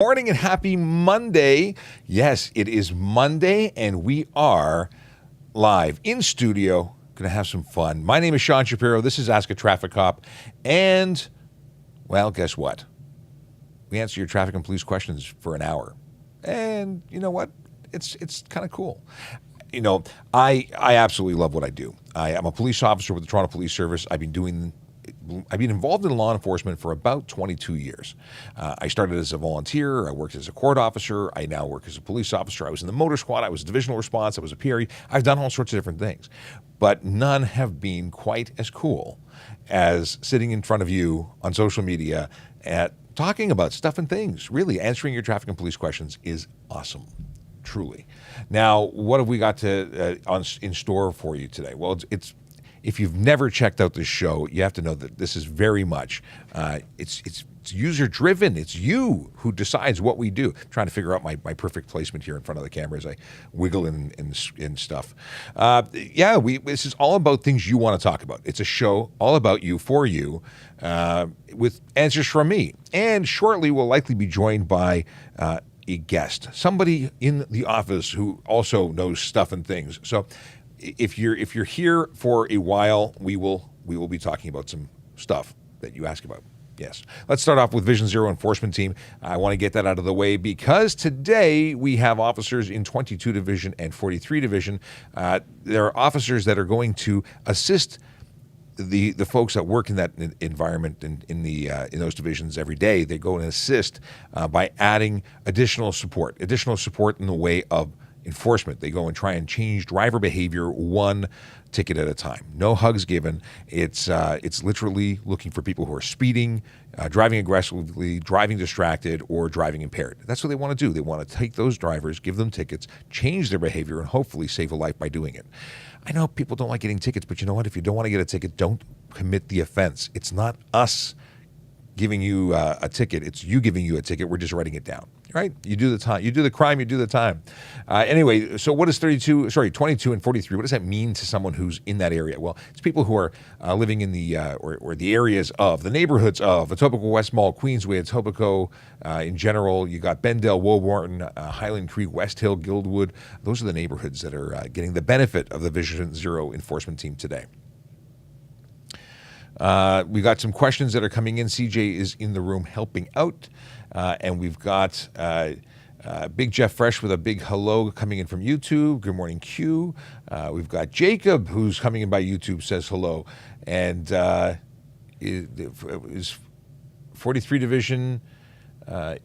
Morning and happy Monday. Yes, it is Monday and we are live in studio. Gonna have some fun. My name is Sean Shapiro. This is Ask a Traffic Cop. And, well, guess what? We answer your traffic and police questions for an hour. And you know what? It's kind of cool. You know, I absolutely love what I do. I'm a police officer with the Toronto Police Service. I've been involved in law enforcement for about 22 years. I started as a volunteer. I worked as a court officer. I now work as a police officer. I was in the motor squad. I was a divisional response. I was a PRE. I've done all sorts of different things. But none have been quite as cool as sitting in front of you on social media at talking about stuff and things. Really, answering your traffic and police questions is awesome. Truly. Now, what have we got in store for you today? Well, it's if you've never checked out this show, you have to know that this is very much it's user driven. It's you who decides what we do. I'm trying to figure out my perfect placement here in front of the camera as I wiggle in stuff. This is all about things you want to talk about. It's a show all about you, for you, with answers from me. And shortly, we'll likely be joined by a guest, somebody in the office who also knows stuff and things. So if you're here for a while, we will be talking about some stuff that you ask about. Yes. Let's start off with Vision Zero Enforcement Team. I want to get that out of the way because today we have officers in 22 Division and 43 Division. There are officers that are going to assist the folks that work in that environment in those divisions every day. They go and assist by adding additional support in the way of enforcement. They go and try and change driver behavior one ticket at a time. No hugs given. It's literally looking for people who are speeding, driving aggressively, driving distracted, or driving impaired. That's what they want to do. They want to take those drivers, give them tickets, change their behavior, and hopefully save a life by doing it. I know people don't like getting tickets, but you know what? If you don't want to get a ticket, don't commit the offense. It's not us giving you a ticket. It's you giving you a ticket. We're just writing it down, right? You do the time. You do the crime. You do the time. Anyway, so what is 22 and 43? What does that mean to someone who's in that area? Well, it's people who are living in the or the areas of the neighborhoods of Etobicoke West Mall, Queensway, Etobicoke. In general, you got Bendale, Woburn, Highland Creek, West Hill, Guildwood. Those are the neighborhoods that are getting the benefit of the Vision Zero Enforcement Team today. We got some questions that are coming in. CJ is in the room helping out. And we've got Big Jeff Fresh with a big hello coming in from YouTube. Good morning, Q. We've got Jacob, who's coming in by YouTube, says hello. And is 43 Division,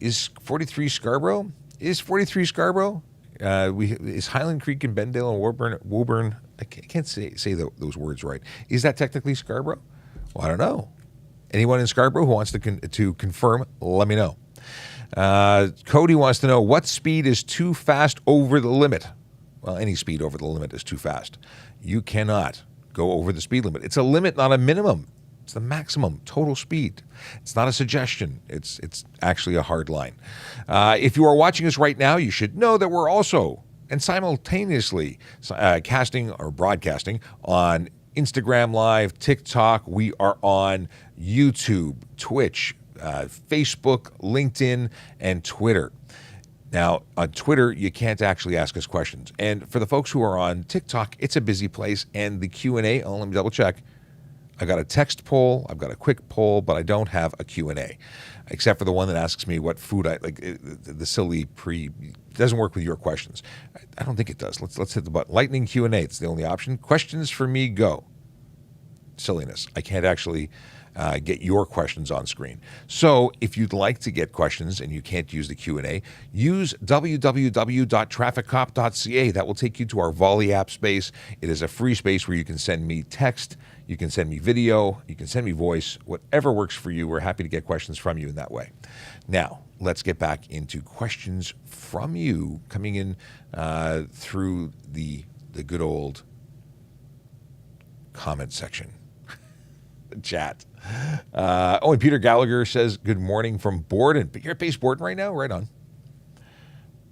is 43 Scarborough? Is 43 Scarborough? Is Highland Creek and Bendale and Woburn? I can't say those words right. Is that technically Scarborough? Well, I don't know. Anyone in Scarborough who wants to confirm, let me know. Cody wants to know, what speed is too fast over the limit? Well, any speed over the limit is too fast. You cannot go over the speed limit. It's a limit, not a minimum. It's the maximum total speed. It's not a suggestion. It's actually a hard line. If you are watching us right now, you should know that we're also and simultaneously casting or broadcasting on Instagram Live, TikTok. We are on YouTube, Twitch, Facebook, LinkedIn, and Twitter. Now, on Twitter, you can't actually ask us questions. And for the folks who are on TikTok, it's a busy place. And the Q&A, let me double check. I got a text poll, I've got a quick poll, but I don't have a Q&A, except for the one that asks me what food I like. The silly doesn't work with your questions. I don't think it does. Let's hit the button. Lightning Q&A. It's the only option. Questions for me, go. Silliness. I can't actually get your questions on screen. So if you'd like to get questions and you can't use the Q&A, use www.trafficcop.ca. That will take you to our Volley app space. It is a free space where you can send me text, you can send me video, you can send me voice, whatever works for you. We're happy to get questions from you in that way. Now, let's get back into questions from you coming in through the good old comment section. Chat. And Peter Gallagher says, good morning from Borden. But you're at base Borden right now? Right on.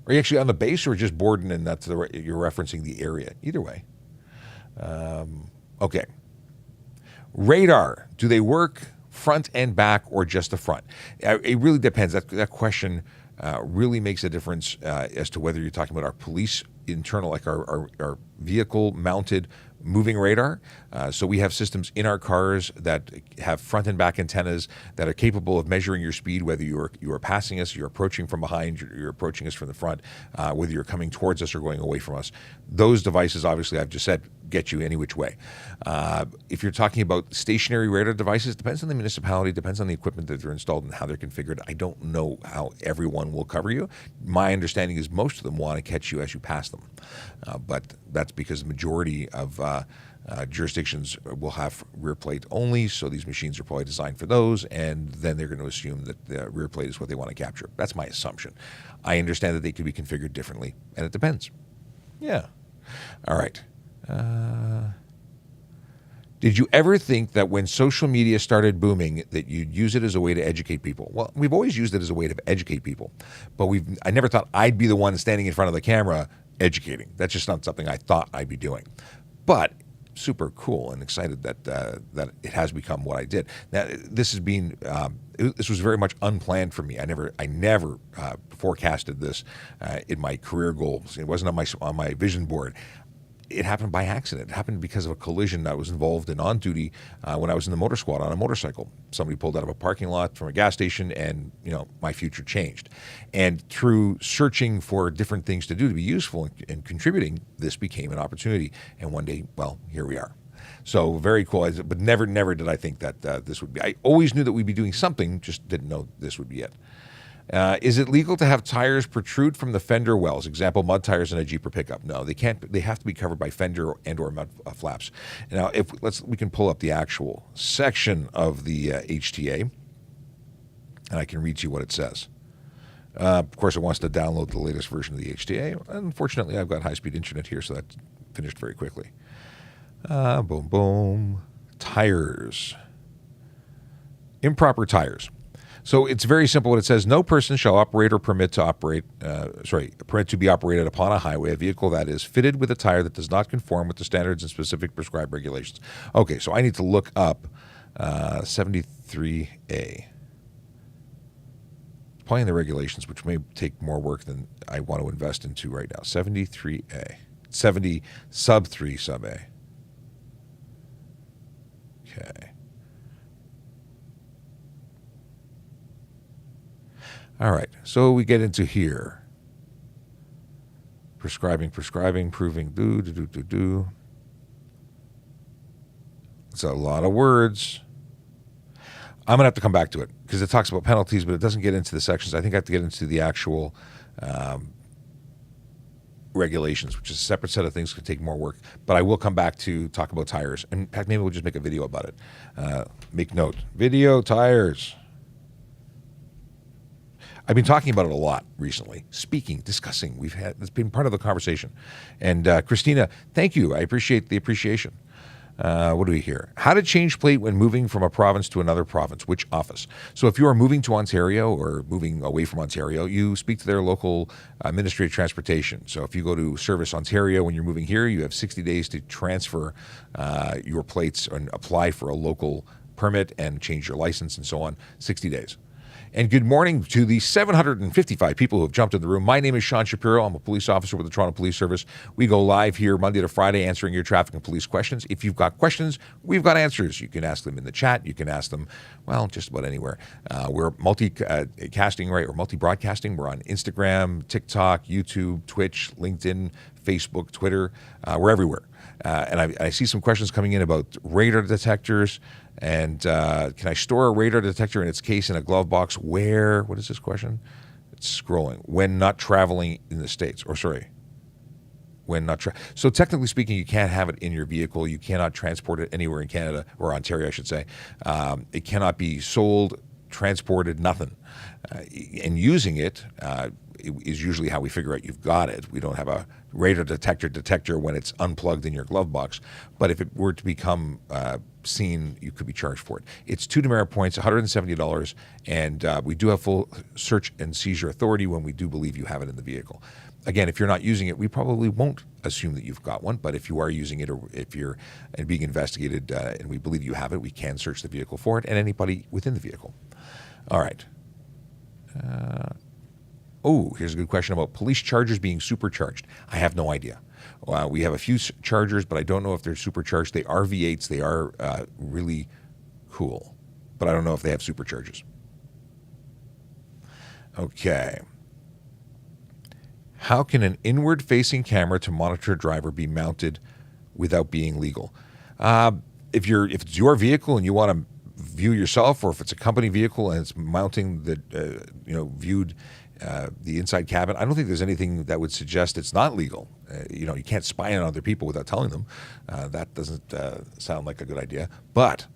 Are you actually on the base or just Borden and you're referencing the area? Either way. Okay. Radar. Do they work front and back or just the front? It really depends. That question really makes a difference as to whether you're talking about our police internal, like our vehicle-mounted moving radar. So we have systems in our cars that have front and back antennas that are capable of measuring your speed, whether you are passing us, you're approaching from behind, you're approaching us from the front, whether you're coming towards us or going away from us. Those devices, obviously, I've just said, get you any which way. If you're talking about stationary radar devices, depends on the municipality, depends on the equipment that they're installed and how they're configured. I don't know how everyone will cover you. My understanding is most of them want to catch you as you pass them. But that's because the majority of jurisdictions will have rear plate only, so these machines are probably designed for those, and then they're going to assume that the rear plate is what they want to capture. That's my assumption. I understand that they could be configured differently, and it depends. Yeah. All right. Did you ever think that when social media started booming that you'd use it as a way to educate people? Well, we've always used it as a way to educate people, but I never thought I'd be the one standing in front of the camera educating. That's just not something I thought I'd be doing. But super cool and excited that that it has become what I did. Now, this has been this was very much unplanned for me. I never forecasted this in my career goals. It wasn't on my vision board. It happened by accident. It happened because of a collision I was involved in on duty when I was in the motor squad on a motorcycle. Somebody pulled out of a parking lot from a gas station, and my future changed. And through searching for different things to do to be useful and contributing, this became an opportunity. And one day, well, here we are. So very cool. But never did I think that this would be. I always knew that we'd be doing something, just didn't know this would be it. Is it legal to have tires protrude from the fender wells? Example, mud tires in a Jeep or pickup. No, they can't. They have to be covered by fender and/or mud flaps. Now, we can pull up the actual section of the HTA, and I can read to you what it says. Of course, it wants to download the latest version of the HTA. Unfortunately, I've got high-speed internet here, so that finished very quickly. Boom, boom. Tires. Improper tires. So it's very simple what it says. No person shall operate or permit to be operated upon a highway a vehicle that is fitted with a tire that does not conform with the standards and specific prescribed regulations. Okay, so I need to look up 73A. Applying the regulations, which may take more work than I want to invest into right now. 73A. 70 sub 3 sub A. Okay. All right, so we get into here. Prescribing, proving, do. It's a lot of words. I'm going to have to come back to it because it talks about penalties, but it doesn't get into the sections. I think I have to get into the actual regulations, which is a separate set of things, could take more work. But I will come back to talk about tires. And in fact, maybe we'll just make a video about it. Make note. Video, tires. I've been talking about it a lot recently. Discussing. It's been part of the conversation. And Christina, thank you. I appreciate the appreciation. What do we hear? How to change plate when moving from a province to another province. Which office? So if you are moving to Ontario or moving away from Ontario, you speak to their local Ministry of Transportation. So if you go to Service Ontario when you're moving here, you have 60 days to transfer your plates and apply for a local permit and change your license and so on. 60 days. And good morning to the 755 people who have jumped in the room. My name is Sean Shapiro. I'm a police officer with the Toronto Police Service. We go live here Monday to Friday answering your traffic and police questions. If you've got questions, we've got answers. You can ask them in the chat. You can ask them, well, just about anywhere. We're multi-casting, right, or multi-broadcasting. We're on Instagram, TikTok, YouTube, Twitch, LinkedIn, Facebook, Twitter. We're everywhere. And I see some questions coming in about radar detectors. And can I store a radar detector in its case in a glove box? Where? What is this question? It's scrolling. When not traveling in the States. When not so technically speaking, you can't have it in your vehicle. You cannot transport it anywhere in Canada, or Ontario, I should say. It cannot be sold, transported, nothing. And using it is usually how we figure out you've got it. We don't have a radar detector when it's unplugged in your glove box. But if it were to become seen, you could be charged for it. It's 2 demerit points, $170, and we do have full search and seizure authority when we do believe you have it in the vehicle. Again, if you're not using it, we probably won't assume that you've got one, but if you are using it or if you're being investigated and we believe you have it, we can search the vehicle for it and anybody within the vehicle. All right. Oh, here's a good question about police chargers being supercharged. I have no idea. We have a few chargers, but I don't know if they're supercharged. They are V8s. They are really cool, but I don't know if they have supercharges. Okay. How can an inward-facing camera to monitor a driver be mounted without being legal? If it's your vehicle and you want to view yourself, or if it's a company vehicle and it's mounting the viewed the inside cabin, I don't think there's anything that would suggest it's not legal. You can't spy on other people without telling them. That doesn't sound like a good idea. But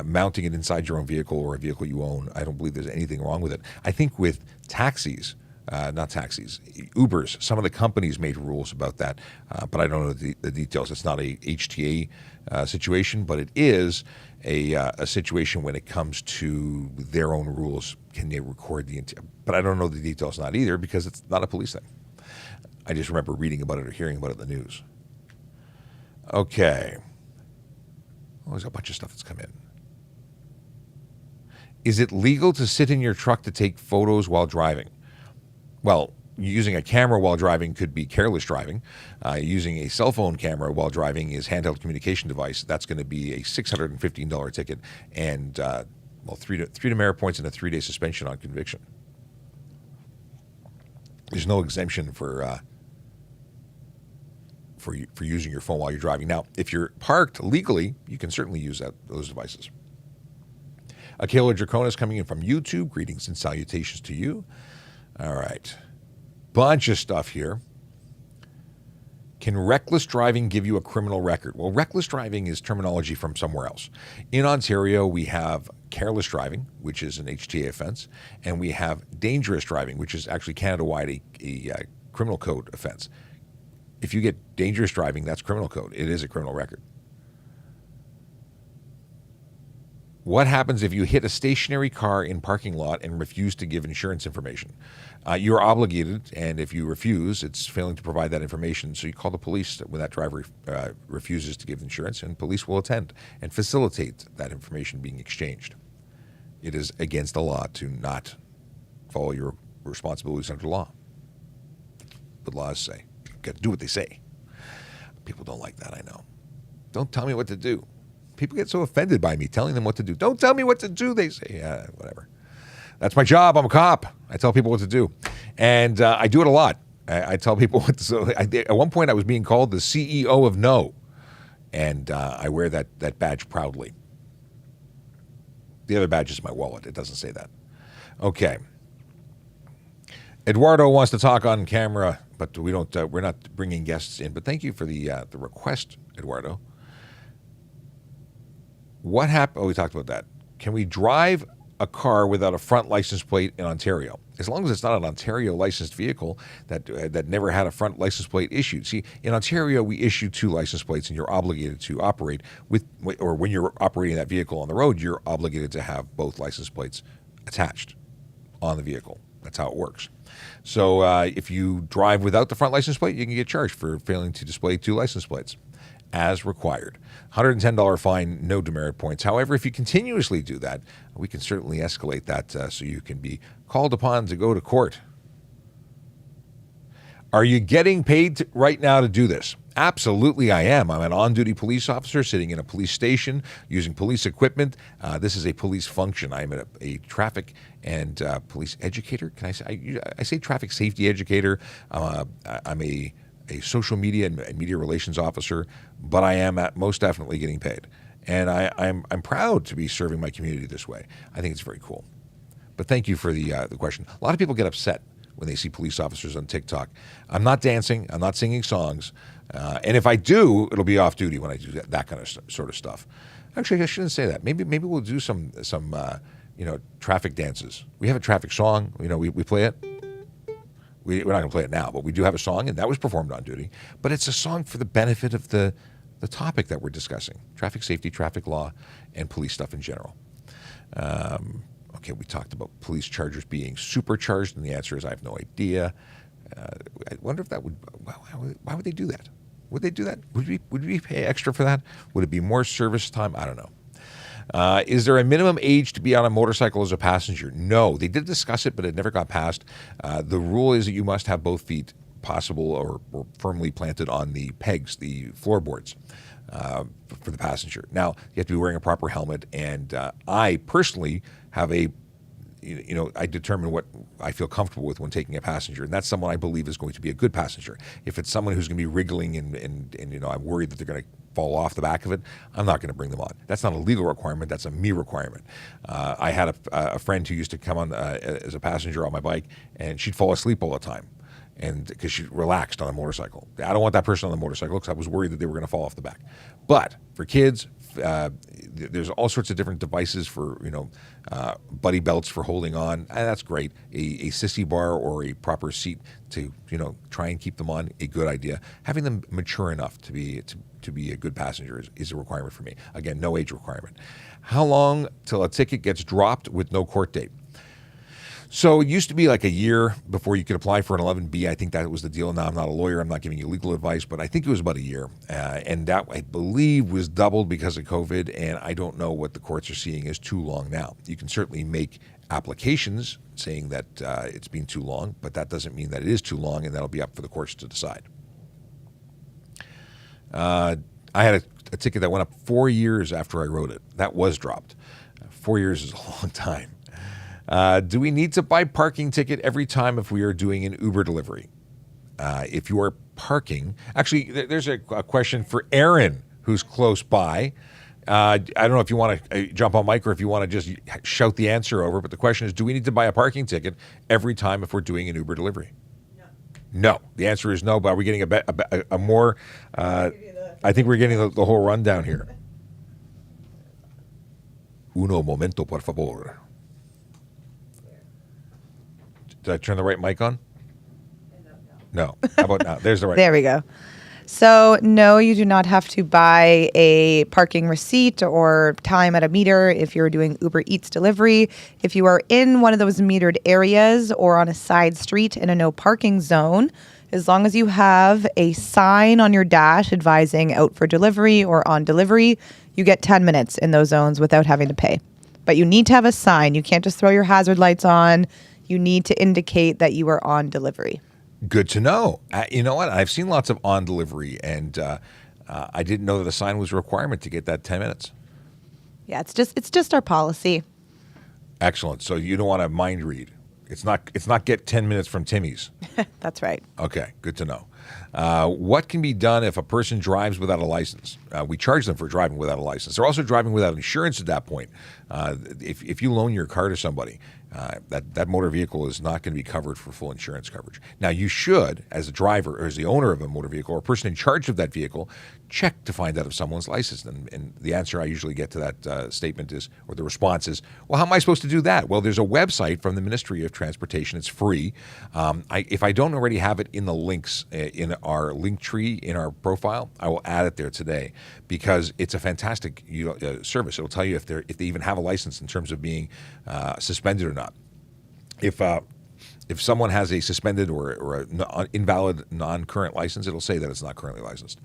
mounting it inside your own vehicle or a vehicle you own, I don't believe there's anything wrong with it. I think with taxis, not taxis, Ubers, some of the companies made rules about that, but I don't know the details. It's not a HTA situation, but it is a situation when it comes to their own rules. Can they record the intent? But I don't know the details, not either, because it's not a police thing. I just remember reading about it or hearing about it in the news. Okay. Oh, there's a bunch of stuff that's come in. Is it legal to sit in your truck to take photos while driving? Well, using a camera while driving could be careless driving. Using a cell phone camera while driving is handheld communication device. That's going to be a $615 ticket and 3 demerit points and a 3-day suspension on conviction. There's no exemption for using your phone while you're driving. Now, if you're parked legally, you can certainly use those devices. Akela Draconis coming in from YouTube. Greetings and salutations to you. All right. Bunch of stuff here. Can reckless driving give you a criminal record? Well, reckless driving is terminology from somewhere else. In Ontario, we have careless driving, which is an HTA offense, and we have dangerous driving, which is actually Canada-wide a criminal code offense. If you get dangerous driving, that's criminal code. It is a criminal record. What happens if you hit a stationary car in parking lot and refuse to give insurance information? You're obligated, and if you refuse, it's failing to provide that information. So you call the police when that driver refuses to give insurance, and police will attend and facilitate that information being exchanged. It is against the law to not follow your responsibilities under the law. But laws say you've got to do what they say. People don't like that, I know. Don't tell me what to do. People get so offended by me telling them what to do. Don't tell me what to do, they say. Yeah, whatever. That's my job. I'm a cop. I tell people what to do. And I do it a lot. I tell people what to do. At one point, I was being called the CEO of No. And I wear that badge proudly. The other badge is my wallet. It doesn't say that. Okay. Eduardo wants to talk on camera, but we don't. We're not bringing guests in. But thank you for the request, Eduardo. What happened? Oh, we talked about that. Can we drive a car without a front license plate in Ontario? As long as it's not an Ontario licensed vehicle that never had a front license plate issued. See, in Ontario, we issue 2 license plates, and you're obligated to operate or when you're operating that vehicle on the road, you're obligated to have both license plates attached on the vehicle. That's how it works. So if you drive without the front license plate, you can get charged for failing to display 2 license plates as required. $110 fine, no demerit points. However, if you continuously do that, we can certainly escalate that so you can be called upon to go to court. Are you getting paid right now to do this? Absolutely, I am. I'm an on-duty police officer sitting in a police station using police equipment. This is a police function. I'm a traffic and police educator. Can I say? I say traffic safety educator. I'm a social media and media relations officer, but I am most definitely getting paid. And I'm proud to be serving my community this way. I think it's very cool. But thank you for the question. A lot of people get upset when they see police officers on TikTok. I'm not dancing. I'm not singing songs. And if I do, it'll be off duty when I do that kind of sort of stuff. Actually, I shouldn't say that. Maybe we'll do some traffic dances. We have a traffic song. We play it. We're not going to play it now, but we do have a song, and that was performed on duty. But it's a song for the benefit of the topic that we're discussing: traffic safety, traffic law, and police stuff in general. Okay, we talked about police chargers being supercharged, and the answer is I have no idea. I wonder if that would. Why would they do that? Would they do that? Would we pay extra for that? Would it be more service time? I don't know. Is there a minimum age to be on a motorcycle as a passenger? No. They did discuss it, but it never got passed. The rule is that you must have both feet possible or firmly planted on the pegs, the floorboards, for the passenger. Now, you have to be wearing a proper helmet, and I personally have I determine what I feel comfortable with when taking a passenger, and that's someone I believe is going to be a good passenger. If it's someone who's going to be wriggling and I'm worried that they're going to fall off the back of it, I'm not going to bring them on. That's not a legal requirement. That's a me requirement. I had a friend who used to come on as a passenger on my bike, and she'd fall asleep all the time, and because she relaxed on a motorcycle. I don't want that person on the motorcycle because I was worried that they were going to fall off the back. But for kids, there's all sorts of different devices for buddy belts for holding on, and that's great. A sissy bar or a proper seat to try and keep them on, a good idea. Having them mature enough to be a good passenger is a requirement for me. Again, no age requirement. How long till a ticket gets dropped with no court date? So it used to be like a year before you could apply for an 11B. I think that was the deal. Now, I'm not a lawyer. I'm not giving you legal advice, but I think it was about a year. And that, I believe, was doubled because of COVID, and I don't know what the courts are seeing as too long now. You can certainly make applications saying that it's been too long, but that doesn't mean that it is too long, and that'll be up for the courts to decide. I had a ticket that went up 4 years after I wrote it. That was dropped. 4 years is a long time. Do we need to buy parking ticket every time if we are doing an Uber delivery? If you are parking, actually, there's a question for Aaron, who's close by. I don't know if you want to jump on mic or if you want to just shout the answer over, but the question is, do we need to buy a parking ticket every time if we're doing an Uber delivery? No. The answer is no, but are we getting a more, I think we're getting the whole rundown here. Uno momento, por favor. Did I turn the right mic on? No. How about now? There's the right. There we go. So, no, you do not have to buy a parking receipt or time at a meter if you're doing Uber Eats delivery. If you are in one of those metered areas or on a side street in a no parking zone, as long as you have a sign on your dash advising out for delivery or on delivery, you get 10 minutes in those zones without having to pay. But you need to have a sign. You can't just throw your hazard lights on. You need to indicate that you are on delivery. Good to know. You know what? I've seen lots of on delivery, and I didn't know that a sign was a requirement to get that 10 minutes. Yeah, it's just our policy. Excellent. So you don't want to mind read. It's not get 10 minutes from Timmy's. That's right. Okay, good to know. What can be done if a person drives without a license? We charge them for driving without a license. They're also driving without insurance at that point. If you loan your car to somebody, that motor vehicle is not going to be covered for full insurance coverage. Now, you should, as a driver or as the owner of a motor vehicle or person in charge of that vehicle, check to find out if someone's licensed. And the answer I usually get to that statement is, or the response is, well, how am I supposed to do that? Well, there's a website from the Ministry of Transportation. It's free. If I don't already have it in the links in our link tree in our profile, I will add it there today because it's a fantastic service. It'll tell you if they even have a license in terms of being suspended or not. If someone has a suspended or an invalid non-current license, it'll say that it's not currently licensed.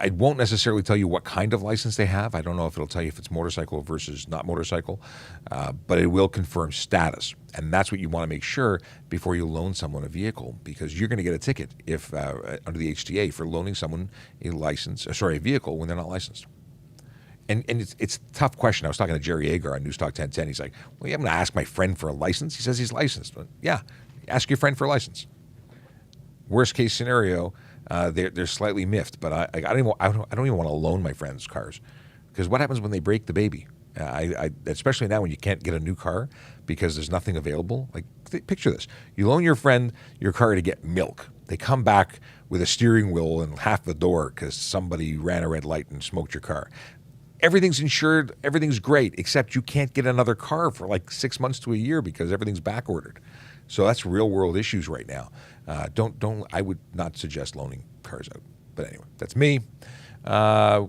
It won't necessarily tell you what kind of license they have. I don't know if it'll tell you if it's motorcycle versus not motorcycle, but it will confirm status. And that's what you want to make sure before you loan someone a vehicle, because you're going to get a ticket if under the HTA for loaning someone a vehicle when they're not licensed. And it's a tough question. I was talking to Jerry Agar on News Talk 1010. He's like, well, yeah, I'm going to ask my friend for a license. He says he's licensed. But yeah, ask your friend for a license. Worst case scenario, they're slightly miffed. But I don't even want to loan my friends cars, because what happens when they break the baby? Especially now when you can't get a new car because there's nothing available. Like, picture this: you loan your friend your car to get milk. They come back with a steering wheel and half the door because somebody ran a red light and smoked your car. Everything's insured, everything's great, except you can't get another car for like 6 months to a year because everything's back ordered. So that's real world issues right now. I would not suggest loaning cars out. But anyway, that's me. Are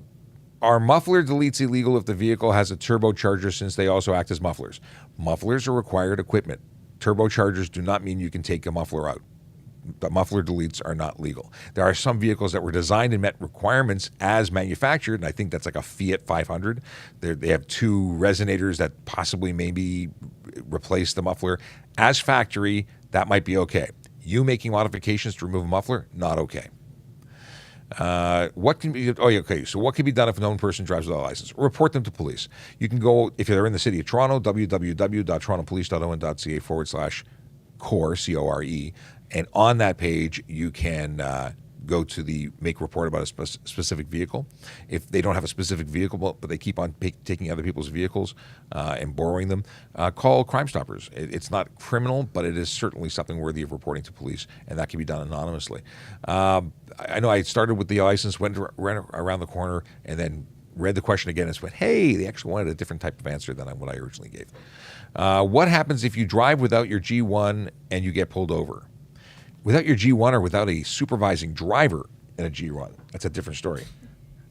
muffler deletes illegal if the vehicle has a turbocharger, since they also act as mufflers? Mufflers are required equipment. Turbochargers do not mean you can take a muffler out. but muffler deletes are not legal. There are some vehicles that were designed and met requirements as manufactured, and I think that's like a Fiat 500. They have two resonators that possibly maybe replace the muffler. As factory, that might be okay. You making modifications to remove a muffler, not okay. What can be? Oh, yeah, okay. So what can be done if a known person drives without a license? Report them to police. You can go, if you're in the city of Toronto, www.torontopolice.on.ca/core, CORE, and on that page you can go to the make report about a specific vehicle. If they don't have a specific vehicle, but they keep on taking other people's vehicles and borrowing them, call Crime Stoppers. It's not criminal, but it is certainly something worthy of reporting to police, and that can be done anonymously. I know I started with the license, went around the corner, and then read the question again and went, hey, they actually wanted a different type of answer than what I originally gave. What happens if you drive without your G1 and you get pulled over? Without your G1 or without a supervising driver in a G1, that's a different story.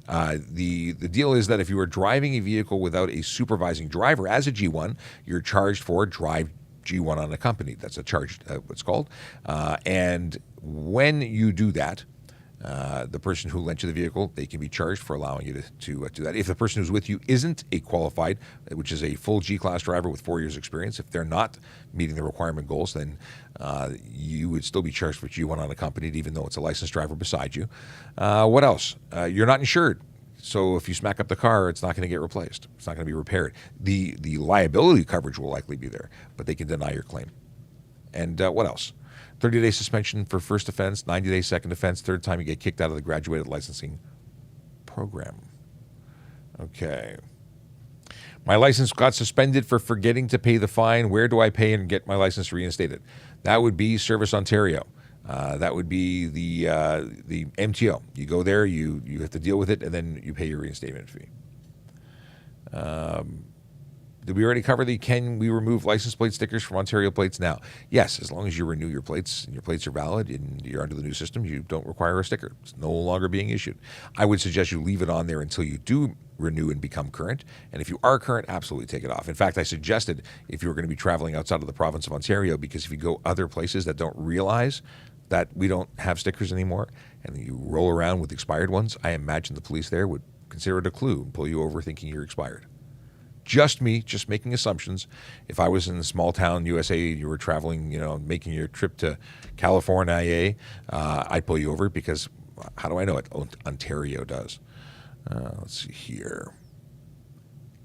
The deal is that if you are driving a vehicle without a supervising driver as a G1, you're charged for drive G1 unaccompanied. That's a charge, what's called. And when you do that, the person who lent you the vehicle, they can be charged for allowing you to do that. If the person who's with you isn't a qualified, which is a full G-class driver with 4 years experience, if they're not meeting the requirement goals, then you would still be charged for G1 unaccompanied, even though it's a licensed driver beside you. What else? You're not insured. So if you smack up the car, it's not going to get replaced. It's not going to be repaired. The liability coverage will likely be there, but they can deny your claim. And what else? 30-day suspension for first offense, 90-day second offense, third time you get kicked out of the graduated licensing program. Okay. My license got suspended for forgetting to pay the fine. Where do I pay and get my license reinstated? That would be Service Ontario. That would be the MTO. You go there, you have to deal with it, and then you pay your reinstatement fee. Did we already cover can we remove license plate stickers from Ontario plates now? Yes, as long as you renew your plates and your plates are valid and you're under the new system, you don't require a sticker. It's no longer being issued. I would suggest you leave it on there until you do renew and become current. And if you are current, absolutely take it off. In fact, I suggested if you were going to be traveling outside of the province of Ontario, because if you go other places that don't realize that we don't have stickers anymore and you roll around with expired ones, I imagine the police there would consider it a clue and pull you over thinking you're expired. Just me, just making assumptions. If I was in a small town USA, you were traveling, making your trip to California, I'd pull you over because how do I know it? Ontario does. Let's see here.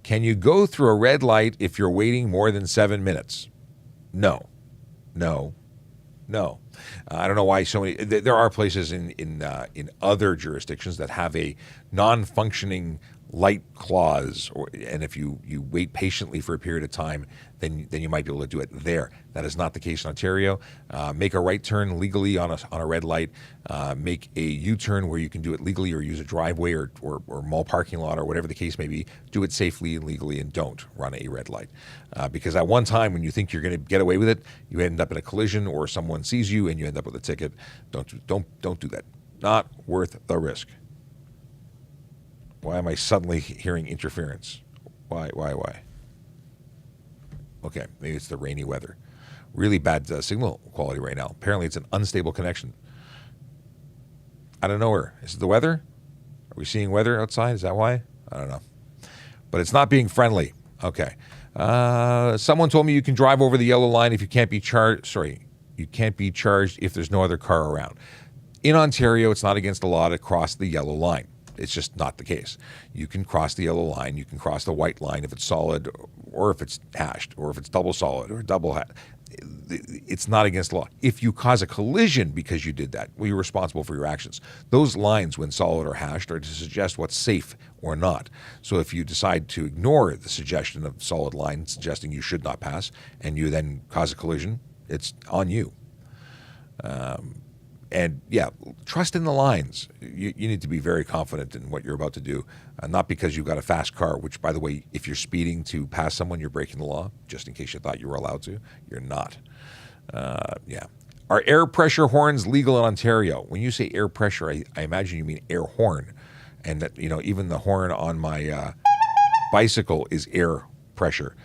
Can you go through a red light if you're waiting more than 7 minutes? No. I don't know why so many. There are places in other jurisdictions that have a non-functioning light clause, and if you wait patiently for a period of time, then you might be able to do it there. That is not the case in Ontario. Make a right turn legally on a red light. Make a U-turn where you can do it legally, or use a driveway or mall parking lot or whatever the case may be. Do it safely and legally, and don't run a red light. Because at one time, when you think you're going to get away with it, you end up in a collision or someone sees you and you end up with a ticket. Don't do that. Not worth the risk. Why am I suddenly hearing interference? Why? Okay, maybe it's the rainy weather. Really bad signal quality right now. Apparently it's an unstable connection. Out of nowhere. Is it the weather? Are we seeing weather outside? Is that why? I don't know. But it's not being friendly. Okay. Someone told me you can drive over the yellow line if you can't be charged. You can't be charged if there's no other car around. In Ontario, it's not against the law to cross the yellow line. It's just not the case. You can cross the yellow line. You can cross the white line if it's solid, or if it's hashed, or if it's double solid or double hashed. It's not against the law. If you cause a collision because you did that, well, you're responsible for your actions. Those lines, when solid or hashed, are to suggest what's safe or not. So if you decide to ignore the suggestion of solid line suggesting you should not pass, and you then cause a collision, it's on you. And yeah, trust in the lines. You need to be very confident in what you're about to do, not because you've got a fast car, which, by the way, if you're speeding to pass someone, you're breaking the law, just in case you thought you were allowed to. You're not. Yeah. Are air pressure horns legal in Ontario? When you say air pressure, I imagine you mean air horn. And that, even the horn on my bicycle is air pressure.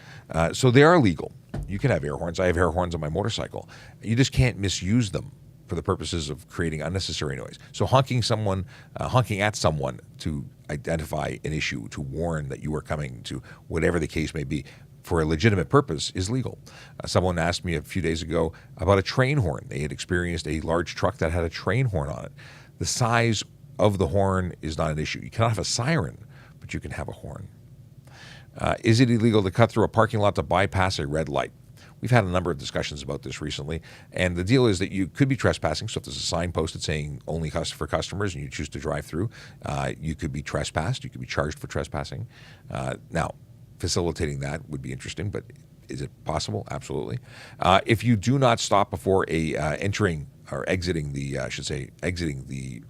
So they are legal. You can have air horns. I have air horns on my motorcycle. You just can't misuse them. for the purposes of creating unnecessary noise. So honking at someone to identify an issue, to warn that you are coming, to whatever the case may be, for a legitimate purpose is legal. Someone asked me a few days ago about a train horn. They had experienced a large truck that had a train horn on it. The size of the horn is not an issue. You cannot have a siren, but you can have a horn. Is it illegal to cut through a parking lot to bypass a red light? We've had a number of discussions about this recently, and the deal is that you could be trespassing. So if there's a sign posted saying only for customers and you choose to drive through, you could be trespassed. You could be charged for trespassing. Now, facilitating that would be interesting, but is it possible? Absolutely. If you do not stop before exiting the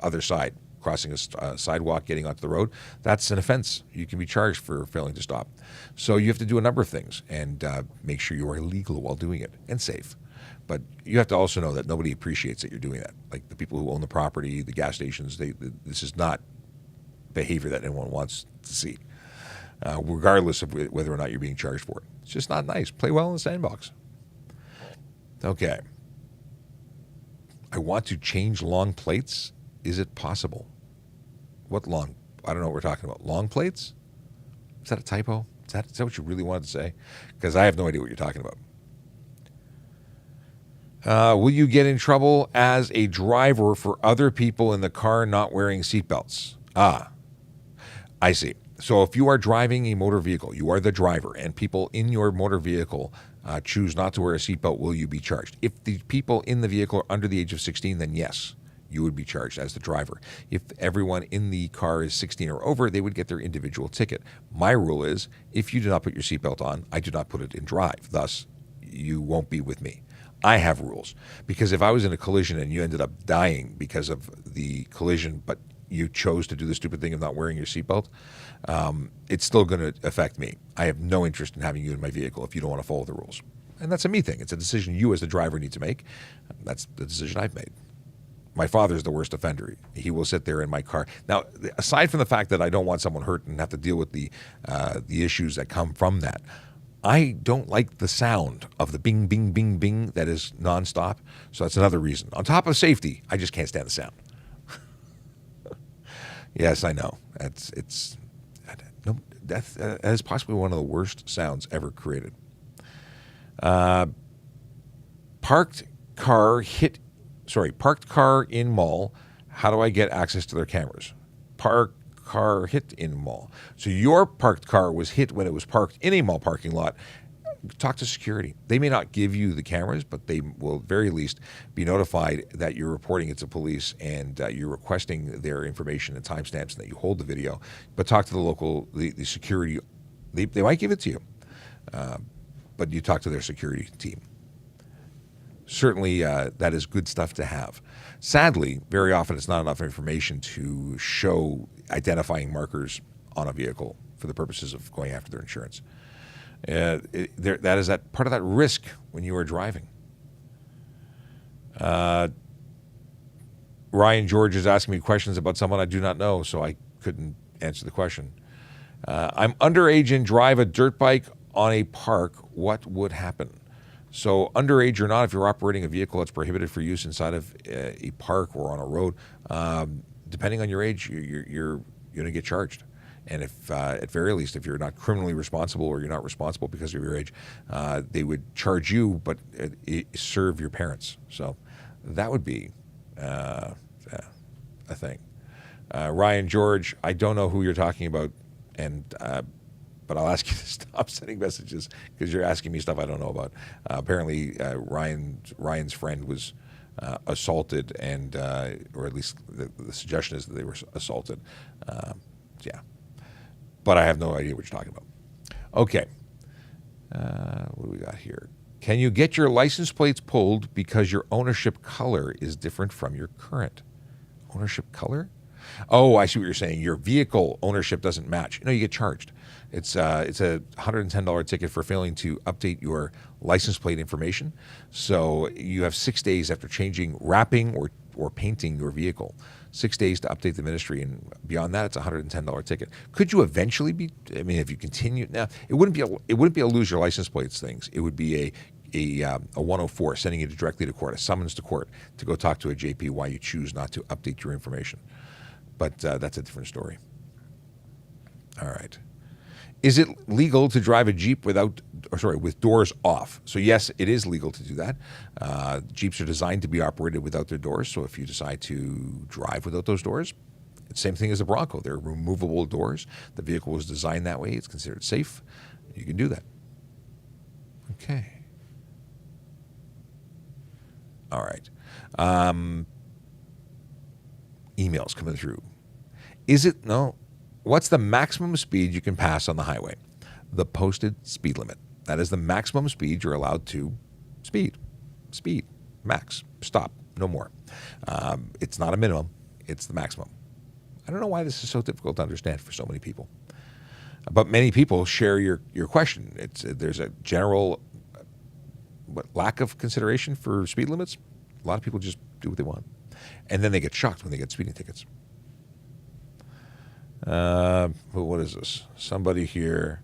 other side, crossing a sidewalk, getting onto the road, that's an offense. You can be charged for failing to stop. So you have to do a number of things and make sure you are legal while doing it and safe. But you have to also know that nobody appreciates that you're doing that. Like the people who own the property, the gas stations, this is not behavior that anyone wants to see, regardless of whether or not you're being charged for it. It's just not nice. Play well in the sandbox. Okay. I want to change long plates. Is it possible? What long? I don't know what we're talking about. Long plates? Is that a typo? Is that what you really wanted to say? Because I have no idea what you're talking about. Will you get in trouble as a driver for other people in the car not wearing seatbelts? I see. So if you are driving a motor vehicle, you are the driver, and people in your motor vehicle choose not to wear a seatbelt, will you be charged? If the people in the vehicle are under the age of 16, then yes, you would be charged as the driver. If everyone in the car is 16 or over, they would get their individual ticket. My rule is, if you do not put your seatbelt on, I do not put it in drive. Thus, you won't be with me. I have rules. Because if I was in a collision and you ended up dying because of the collision, but you chose to do the stupid thing of not wearing your seatbelt, it's still going to affect me. I have no interest in having you in my vehicle if you don't want to follow the rules. And that's a me thing. It's a decision you as the driver need to make. That's the decision I've made. My father's the worst offender. He will sit there in my car. Now, aside from the fact that I don't want someone hurt and have to deal with the issues that come from that, I don't like the sound of the bing, bing, bing, bing that is nonstop. So that's another reason. On top of safety, I just can't stand the sound. Yes, I know. That is possibly one of the worst sounds ever created. Parked car in mall. How do I get access to their cameras? Parked car hit in mall. So your parked car was hit when it was parked in a mall parking lot. Talk to security. They may not give you the cameras, but they will at very least be notified that you're reporting it to police and you're requesting their information and timestamps and that you hold the video. But talk to the security. They might give it to you, but you talk to their security team. Certainly, that is good stuff to have. Sadly, very often it's not enough information to show identifying markers on a vehicle for the purposes of going after their insurance. That is part of that risk when you are driving. Ryan George is asking me questions about someone I do not know, so I couldn't answer the question. I'm underage and drive a dirt bike on a park. What would happen? So underage or not, if you're operating a vehicle that's prohibited for use inside of a park or on a road, depending on your age, you're going to get charged. And if, at very least, if you're not criminally responsible or you're not responsible because of your age, they would charge you but serve your parents. So that would be a thing. Ryan George, I don't know who you're talking about, and but I'll ask you to stop sending messages because you're asking me stuff I don't know about. Apparently, Ryan's friend was assaulted, and or at least the suggestion is that they were assaulted. Yeah. But I have no idea what you're talking about. Okay. What do we got here? Can you get your license plates pulled because your ownership color is different from your current ownership color? Oh, I see what you're saying. Your vehicle ownership doesn't match. No, you get charged. It's a $110 ticket for failing to update your license plate information. So you have 6 days after wrapping or painting your vehicle. 6 days to update the ministry, and beyond that, it's a $110 ticket. Could you eventually be? I mean, if you continue now, it wouldn't be a lose your license plates things. It would be a 104, sending you directly to court, a summons to court to go talk to a JP why you choose not to update your information. But that's a different story. All right. Is it legal to drive a Jeep with doors off? So yes, it is legal to do that. Jeeps are designed to be operated without their doors. So if you decide to drive without those doors, it's the same thing as a Bronco. They're removable doors. The vehicle was designed that way. It's considered safe. You can do that. Okay. All right. Emails coming through. What's the maximum speed you can pass on the highway? The posted speed limit. That is the maximum speed you're allowed to speed. Speed. Max. Stop. No more. It's not a minimum. It's the maximum. I don't know why this is so difficult to understand for so many people. But many people share your question. There's a general lack of consideration for speed limits. A lot of people just do what they want. And then they get shocked when they get speeding tickets. What is this? Somebody here.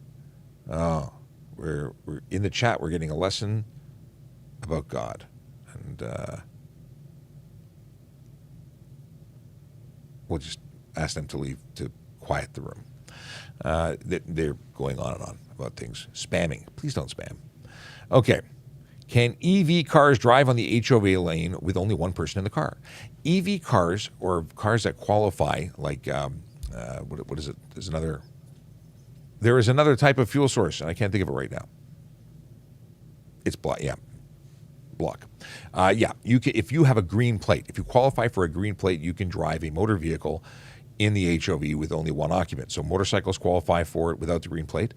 Oh, we're in the chat. We're getting a lesson about God, and we'll just ask them to leave to quiet the room. They're going on and on about things. Spamming. Please don't spam. Okay. Can EV cars drive on the HOV lane with only one person in the car? EV cars, or cars that qualify, like what is it? There is another type of fuel source, and I can't think of it right now. It's block. Yeah, block. You can, if you have a green plate, if you qualify for a green plate, you can drive a motor vehicle in the HOV with only one occupant. So motorcycles qualify for it without the green plate.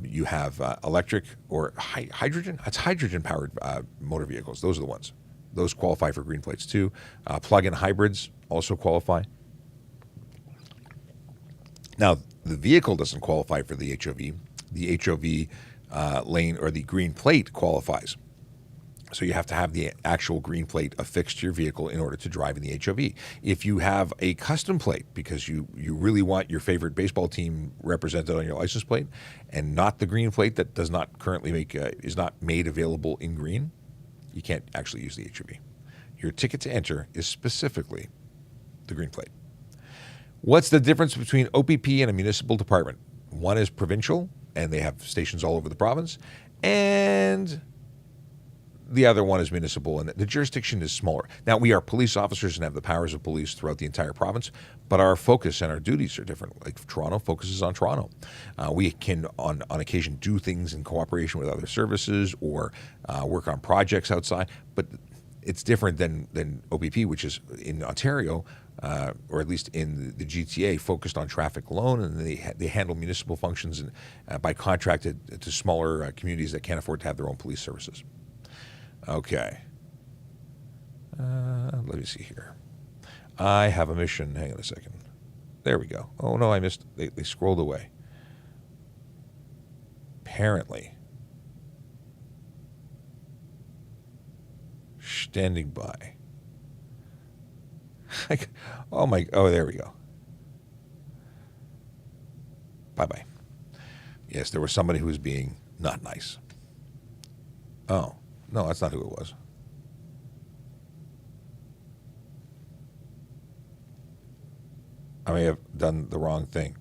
You have electric or hydrogen. It's hydrogen-powered motor vehicles. Those are the ones. Those qualify for green plates too. Plug-in hybrids also qualify. Now, the vehicle doesn't qualify for the HOV. The HOV lane or the green plate qualifies. So you have to have the actual green plate affixed to your vehicle in order to drive in the HOV. If you have a custom plate because you really want your favorite baseball team represented on your license plate and not the green plate that does not currently is not made available in green, you can't actually use the HOV. Your ticket to enter is specifically the green plate. What's the difference between OPP and a municipal department? One is provincial, and they have stations all over the province, and the other one is municipal, and the jurisdiction is smaller. Now, we are police officers and have the powers of police throughout the entire province, but our focus and our duties are different. Like Toronto focuses on Toronto. We can, on occasion, do things in cooperation with other services or work on projects outside, but it's different than OPP, which is in Ontario, or at least in the GTA, focused on traffic alone, and they handle municipal functions and by contracted to smaller communities that can't afford to have their own police services. Okay. Let me see here. I have a mission. Hang on a second. There we go. Oh, no, I missed. They scrolled away. Apparently. Standing by. Oh, there we go. Bye-bye. Yes, there was somebody who was being not nice. Oh. No, that's not who it was. I may have done the wrong thing.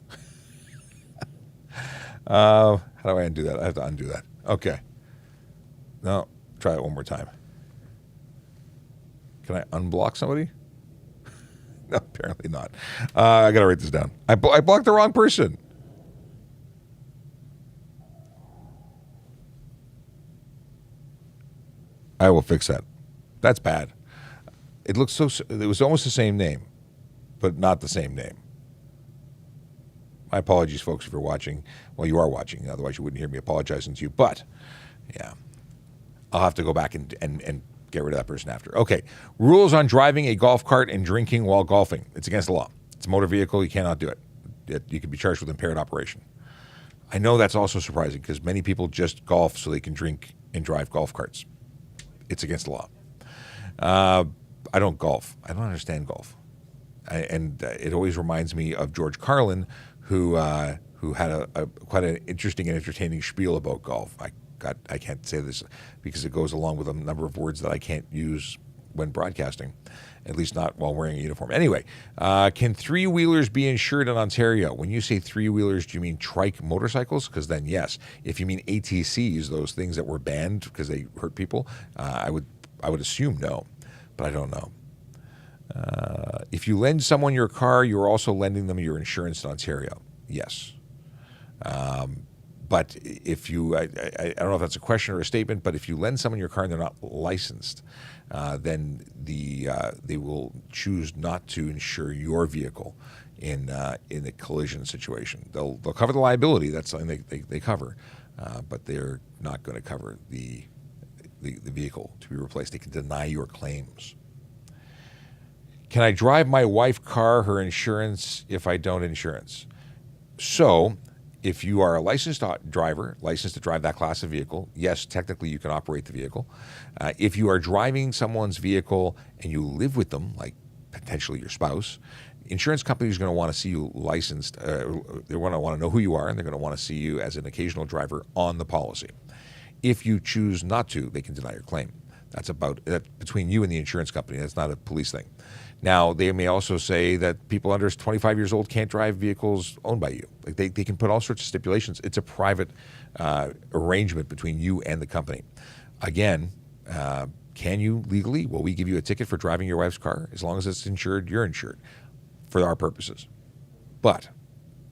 How do I undo that? I have to undo that. Okay. No, try it one more time. Can I unblock somebody? No, apparently not. I got to write this down. I blocked the wrong person. I will fix that. That's bad. It looks it was almost the same name, but not the same name. My apologies, folks, if you're watching. Well, you are watching. Otherwise, you wouldn't hear me apologizing to you. But, yeah, I'll have to go back and get rid of that person after. Okay. Rules on driving a golf cart and drinking while golfing. It's against the law. It's a motor vehicle. You cannot do it. You can be charged with impaired operation. I know that's also surprising because many people just golf so they can drink and drive golf carts. It's against the law. I don't golf. I don't understand golf. It always reminds me of George Carlin, who had a quite an interesting and entertaining spiel about golf. I I can't say this because it goes along with a number of words that I can't use when broadcasting, at least not while wearing a uniform. Anyway, can three-wheelers be insured in Ontario? When you say three-wheelers, do you mean trike motorcycles? Because then yes. If you mean ATCs, those things that were banned because they hurt people, I would assume no, but I don't know. If you lend someone your car, you're also lending them your insurance in Ontario. Yes. But if you, I don't know if that's a question or a statement, but if you lend someone your car and they're not licensed, then they will choose not to insure your vehicle in a collision situation. They'll cover the liability. That's something they cover, but they're not going to cover the vehicle to be replaced. They can deny your claims. Can I drive my wife's car, her insurance, if I don't insurance? So, if you are a licensed driver, licensed to drive that class of vehicle, yes, technically you can operate the vehicle. If you are driving someone's vehicle and you live with them, like potentially your spouse, insurance companies are going to want to see you licensed. They're going to want to know who you are, and they're going to want to see you as an occasional driver on the policy. If you choose not to, they can deny your claim. That's between you and the insurance company. That's not a police thing. Now, they may also say that people under 25 years old can't drive vehicles owned by you. Like they can put all sorts of stipulations. It's a private arrangement between you and the company. Again, can you legally? Will we give you a ticket for driving your wife's car? As long as it's insured, you're insured for our purposes. But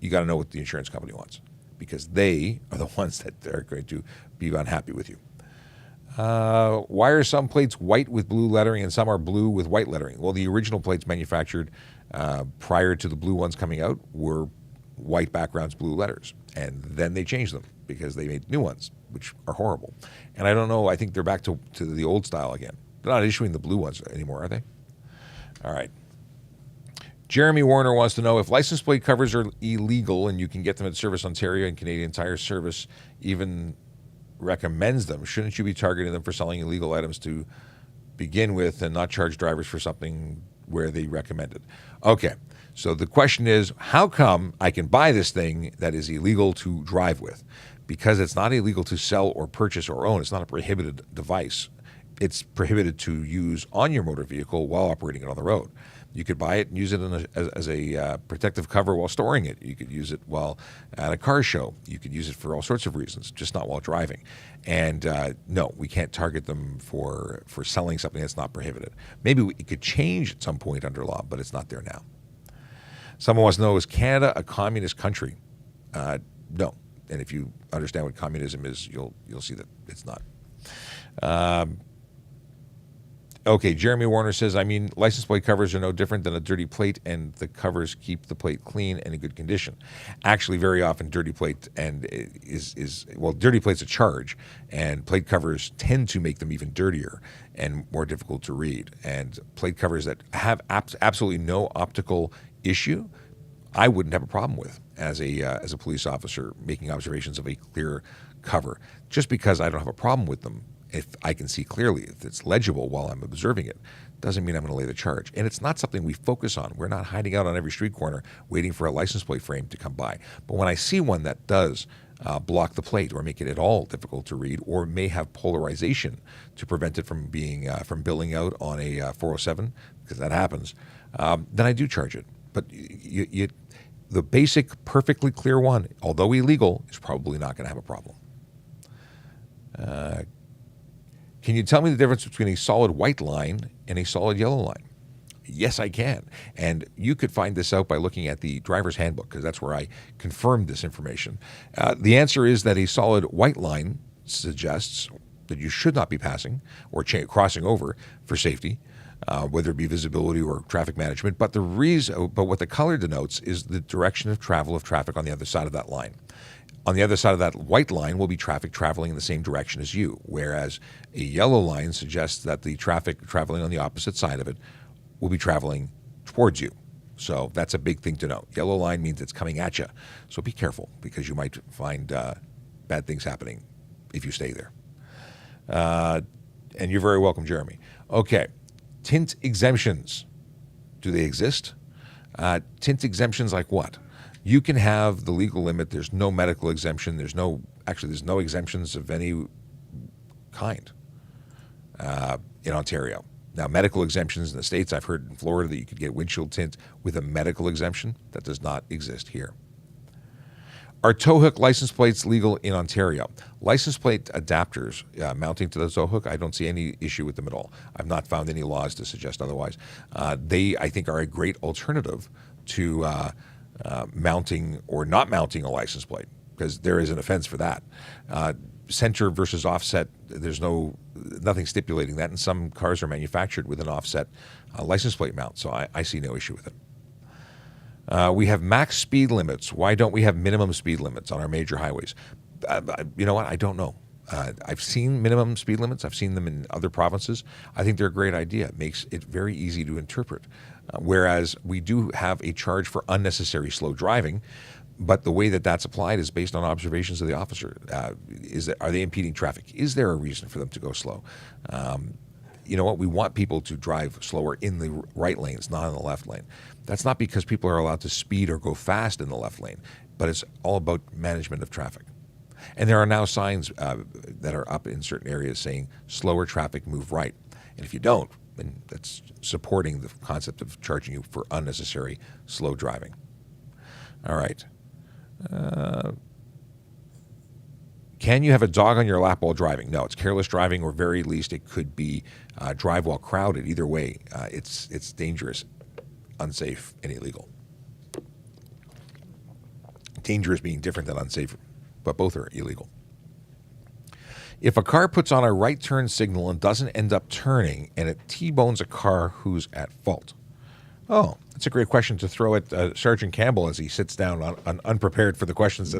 you got to know what the insurance company wants, because they are the ones that are going to be unhappy with you. Why are some plates white with blue lettering and some are blue with white lettering? Well, the original plates manufactured prior to the blue ones coming out were white backgrounds, blue letters. And then they changed them because they made new ones, which are horrible. And I don't know, I think they're back to the old style again. They're not issuing the blue ones anymore, are they? All right. Jeremy Warner wants to know if license plate covers are illegal and you can get them at Service Ontario and Canadian Tire Service even recommends them, shouldn't you be targeting them for selling illegal items to begin with and not charge drivers for something where they recommend it? Okay, so the question is, how come I can buy this thing that is illegal to drive with? Because it's not illegal to sell or purchase or own. It's not a prohibited device. It's prohibited to use on your motor vehicle while operating it on the road. You could buy it and use it as a protective cover while storing it. You could use it while at a car show. You could use it for all sorts of reasons, just not while driving. And no, we can't target them for selling something that's not prohibited. Maybe it could change at some point under law, but it's not there now. Someone wants to know, is Canada a communist country? No. And if you understand what communism is, you'll see that it's not. Okay, Jeremy Warner says, I mean, license plate covers are no different than a dirty plate, and the covers keep the plate clean and in good condition. Actually, very often dirty plate dirty plate's a charge, and plate covers tend to make them even dirtier and more difficult to read. And plate covers that have absolutely no optical issue, I wouldn't have a problem with as a police officer making observations of a clear cover. Just because I don't have a problem with them, if I can see clearly, if it's legible while I'm observing it, doesn't mean I'm going to lay the charge. And it's not something we focus on. We're not hiding out on every street corner waiting for a license plate frame to come by. But when I see one that does block the plate or make it at all difficult to read, or may have polarization to prevent it from being from billing out on a 407, because that happens, then I do charge it. But the basic, perfectly clear one, although illegal, is probably not going to have a problem. Can you tell me the difference between a solid white line and a solid yellow line? Yes, I can. And you could find this out by looking at the driver's handbook, because that's where I confirmed this information. The answer is that a solid white line suggests that you should not be passing or crossing over for safety, whether it be visibility or traffic management. But what the color denotes is the direction of travel of traffic on the other side of that line. On the other side of that white line will be traffic traveling in the same direction as you, whereas a yellow line suggests that the traffic traveling on the opposite side of it will be traveling towards you. So that's a big thing to know. Yellow line means it's coming at you. So be careful, because you might find bad things happening if you stay there. And you're very welcome, Jeremy. Okay, tint exemptions. Do they exist? Tint exemptions like what? You can have the legal limit. There's no medical exemption. There's no exemptions of any kind in Ontario. Now, medical exemptions in the States, I've heard in Florida that you could get windshield tint with a medical exemption. That does not exist here. Are tow hook license plates legal in Ontario? License plate adapters mounting to the tow hook, I don't see any issue with them at all. I've not found any laws to suggest otherwise. They, I think, are a great alternative to mounting or not mounting a license plate, because there is an offense for that. Center versus offset, there's nothing stipulating that, and some cars are manufactured with an offset license plate mount, so I see no issue with it. We have max speed limits. Why don't we have minimum speed limits on our major highways? You know what? I don't know. I've seen minimum speed limits. I've seen them in other provinces. I think they're a great idea. It makes it very easy to interpret. Whereas we do have a charge for unnecessary slow driving, but the way that that's applied is based on observations of the officer. Are they impeding traffic? Is there a reason for them to go slow? You know what? We want people to drive slower in the right lanes, not in the left lane. That's not because people are allowed to speed or go fast in the left lane, but it's all about management of traffic. And there are now signs that are up in certain areas saying slower traffic, move right. And if you don't, then that's supporting the concept of charging you for unnecessary slow driving. All right. Can you have a dog on your lap while driving? No, it's careless driving, or very least it could be drive while crowded. Either way, it's dangerous, unsafe, and illegal. Dangerous being different than unsafe, but both are illegal. If a car puts on a right turn signal and doesn't end up turning, and it T-bones a car, who's at fault? Oh, that's a great question to throw at Sergeant Campbell as he sits down unprepared for the questions.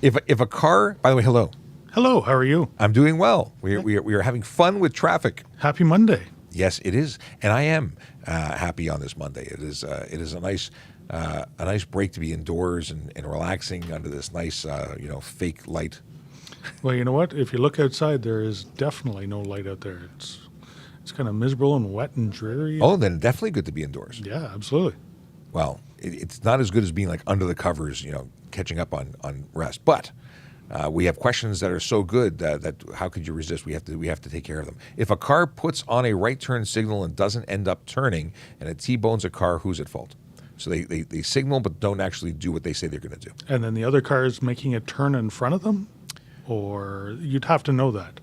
If a car, by the way, hello. Hello, how are you? I'm doing well. We are having fun with traffic. Happy Monday. Yes, it is, and I am happy on this Monday. It is a nice break to be indoors and relaxing under this nice fake light. Well, you know what? If you look outside, there is definitely no light out there. It's kind of miserable and wet and dreary. Oh, then definitely good to be indoors. Yeah, absolutely. Well, it's not as good as being like under the covers, catching up on rest. But we have questions that are so good that how could you resist? We have to take care of them. If a car puts on a right turn signal and doesn't end up turning, and it T-bones a car, who's at fault? So they signal but don't actually do what they say they're going to do. And then the other car is making a turn in front of them? Or you'd have to know that.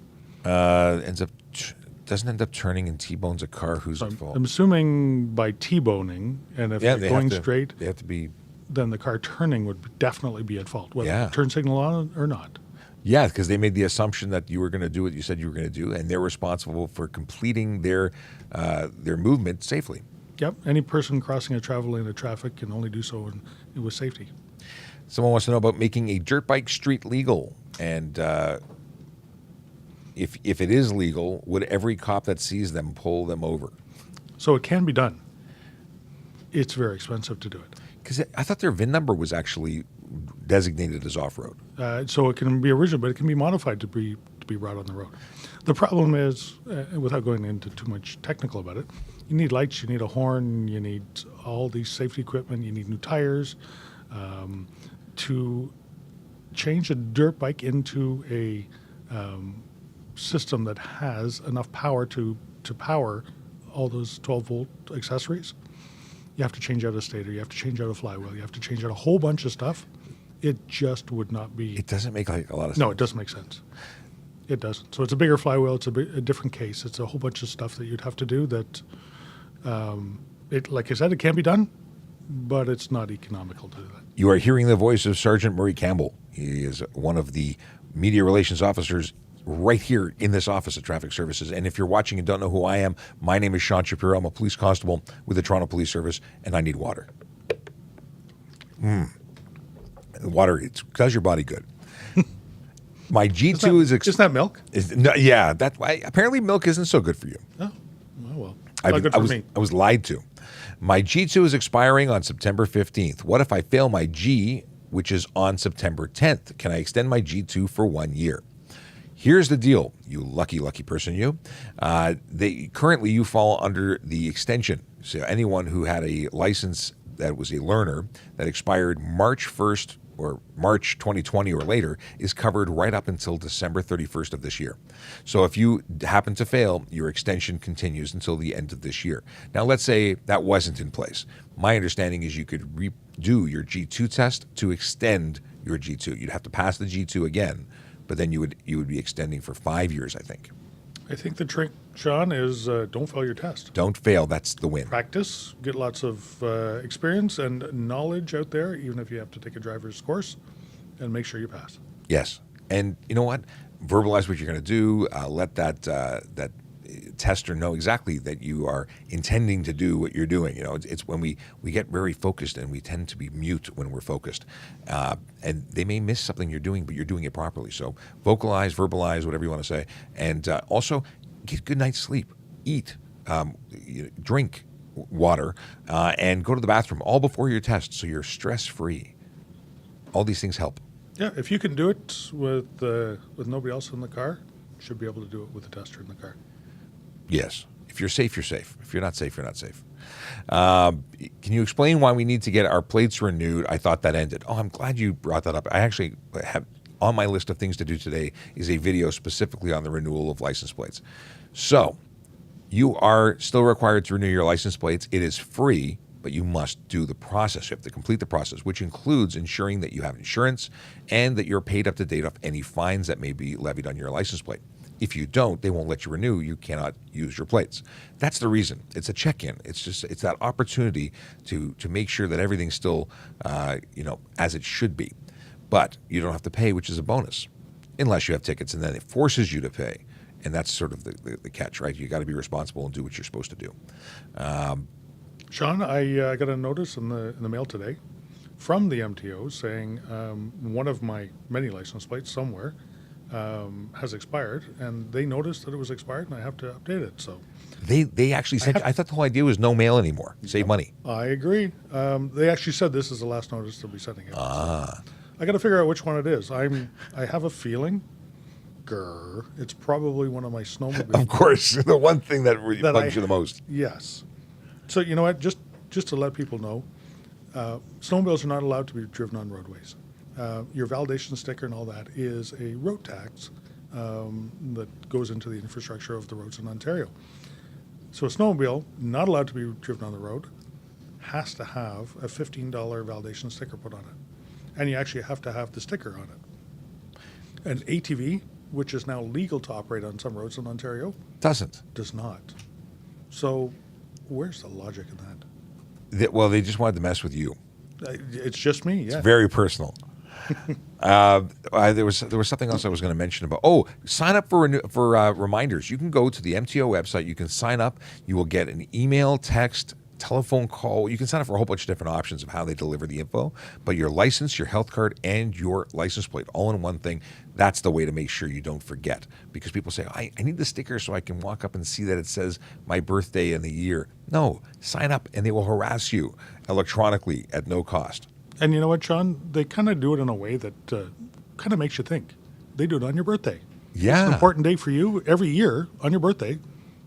Doesn't end up turning and T-bones a car, who's at fault? I'm assuming by T-boning, and if they're going straight, they have to be. Then the car turning would definitely be at fault, whether turn signal on or not. Yeah, because they made the assumption that you were going to do what you said you were going to do, and they're responsible for completing their movement safely. Yep. Any person crossing a travel lane of traffic can only do so with safety. Someone wants to know about making a dirt bike street legal, and if it is legal, would every cop that sees them pull them over? So it can be done. It's very expensive to do it. Because I thought their VIN number was actually designated as off-road. So it can be original, but it can be modified to be brought on the road. The problem is, without going into too much technical about it, you need lights, you need a horn, you need all these safety equipment, you need new tires. To change a dirt bike into a system that has enough power to power all those 12-volt accessories, you have to change out a stator, you have to change out a flywheel, you have to change out a whole bunch of stuff. It just would not be... It doesn't make like a lot of sense. No, it doesn't make sense. It doesn't. So it's a bigger flywheel, it's a different case, it's a whole bunch of stuff that you'd have to do that, like I said, it can be done, but it's not economical to do that. You are hearing the voice of Sergeant Murray Campbell. He is one of the media relations officers right here in this office of Traffic Services. And if you're watching and don't know who I am, my name is Sean Shapiro. I'm a police constable with the Toronto Police Service, and I need water. Water, it does your body good. My G2 is... Isn't that milk? Yeah, apparently milk isn't so good for you. Oh, well. Not good for me. I was lied to. My G2 is expiring on September 15th. What if I fail my G, which is on September 10th? Can I extend my G2 for 1 year? Here's the deal, you lucky person, you. Currently, you fall under the extension. So anyone who had a license that was a learner that expired March 1st, or March 2020 or later is covered right up until December 31st of this year. So if you happen to fail, your extension continues until the end of this year. Now, let's say that wasn't in place. My understanding is you could redo your G2 test to extend your G2. You'd have to pass the G2 again, but then you would be extending for 5 years, I think. I think the trick, Sean, is don't fail your test. Don't fail. That's the win. Practice, get lots of experience and knowledge out there, even if you have to take a driver's course, and make sure you pass. Yes. And you know what? Verbalize what you're going to do. Let that tester know exactly that you are intending to do what you're doing. You know, it's when we get very focused, and we tend to be mute when we're focused. And they may miss something you're doing, but you're doing it properly. So vocalize, verbalize, whatever you want to say. And also get a good night's sleep. Eat, drink water, and go to the bathroom all before your test so you're stress-free. All these things help. Yeah, if you can do it with nobody else in the car, you should be able to do it with the tester in the car. Yes. If you're safe, you're safe. If you're not safe, you're not safe. Can you explain why we need to get our plates renewed? I thought that ended. Oh, I'm glad you brought that up. I actually have on my list of things to do today is a video specifically on the renewal of license plates. So you are still required to renew your license plates. It is free, but you must do the process. You have to complete the process, which includes ensuring that you have insurance and that you're paid up to date off any fines that may be levied on your license plate. If you don't, they won't let you renew. You cannot use your plates. That's the reason. It's a check-in. It's that opportunity to make sure that everything's still, as it should be. But you don't have to pay, which is a bonus, unless you have tickets, and then it forces you to pay. And that's sort of the catch, right? You got to be responsible and do what you're supposed to do. Sean, I got a notice in the mail today from the MTO saying one of my many license plates somewhere has expired, and they noticed that it was expired, and I have to update it. So they actually sent. I thought the whole idea was no mail anymore. Save money. I agree. They actually said this is the last notice they'll be sending it. So I got to figure out which one it is. I have a feeling. It's probably one of my snowmobiles. Of course, the one thing that bugs you the most. Yes. So you know what? Just to let people know, snowmobiles are not allowed to be driven on roadways. Your validation sticker and all that is a road tax that goes into the infrastructure of the roads in Ontario. So a snowmobile, not allowed to be driven on the road, has to have a $15 validation sticker put on it. And you actually have to have the sticker on it. An ATV, which is now legal to operate on some roads in Ontario, does not. So where's the logic in that? Well, they just wanted to mess with you. It's just me, yeah. It's very personal. There was something else I was going to mention about. Oh, sign up for reminders. You can go to the MTO website. You can sign up. You will get an email, text, telephone call. You can sign up for a whole bunch of different options of how they deliver the info. But your license, your health card, and your license plate all in one thing. That's the way to make sure you don't forget. Because people say, I need the sticker so I can walk up and see that it says my birthday and the year. No, sign up and they will harass you electronically at no cost. And you know what, Sean? They kind of do it in a way that kind of makes you think. They do it on your birthday. Yeah. It's an important day for you. Every year on your birthday,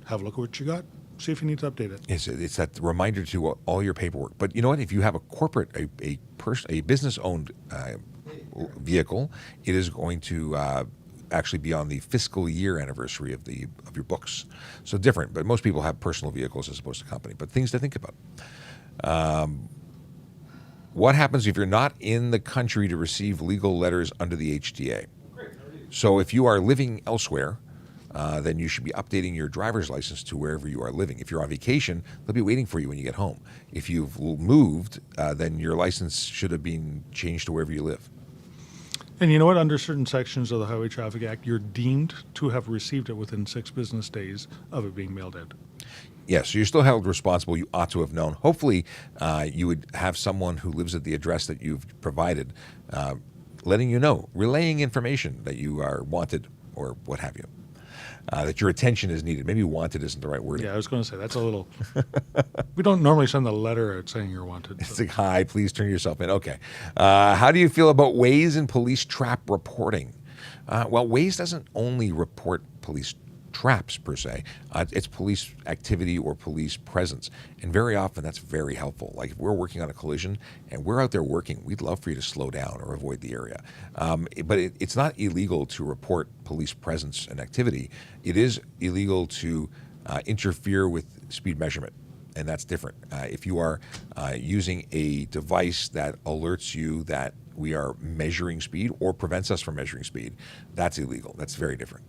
have a look at what you got. See if you need to update it. It's that reminder to all your paperwork. But you know what? If you have a corporate, a business-owned vehicle, it is going to actually be on the fiscal year anniversary of your books. So different. But most people have personal vehicles as opposed to company. But things to think about. What happens if you're not in the country to receive legal letters under the HTA? So if you are living elsewhere, then you should be updating your driver's license to wherever you are living. If you're on vacation, they'll be waiting for you when you get home. If you've moved, then your license should have been changed to wherever you live. And you know what? Under certain sections of the Highway Traffic Act, you're deemed to have received it within 6 business days of it being mailed out. Yes, so you're still held responsible. You ought to have known. Hopefully, you would have someone who lives at the address that you've provided letting you know, relaying information that you are wanted or what have you, that your attention is needed. Maybe wanted isn't the right word. Yeah, I was going to say, that's a little... We don't normally send a letter out saying you're wanted. It's like, hi, please turn yourself in. Okay. How do you feel about Waze and police trap reporting? Well, Waze doesn't only report police traps per se. It's police activity or police presence. And very often that's very helpful. Like if we're working on a collision and we're out there working, we'd love for you to slow down or avoid the area. But it's not illegal to report police presence and activity. It is illegal to interfere with speed measurement. And that's different. If you are using a device that alerts you that we are measuring speed or prevents us from measuring speed, that's illegal. That's very different.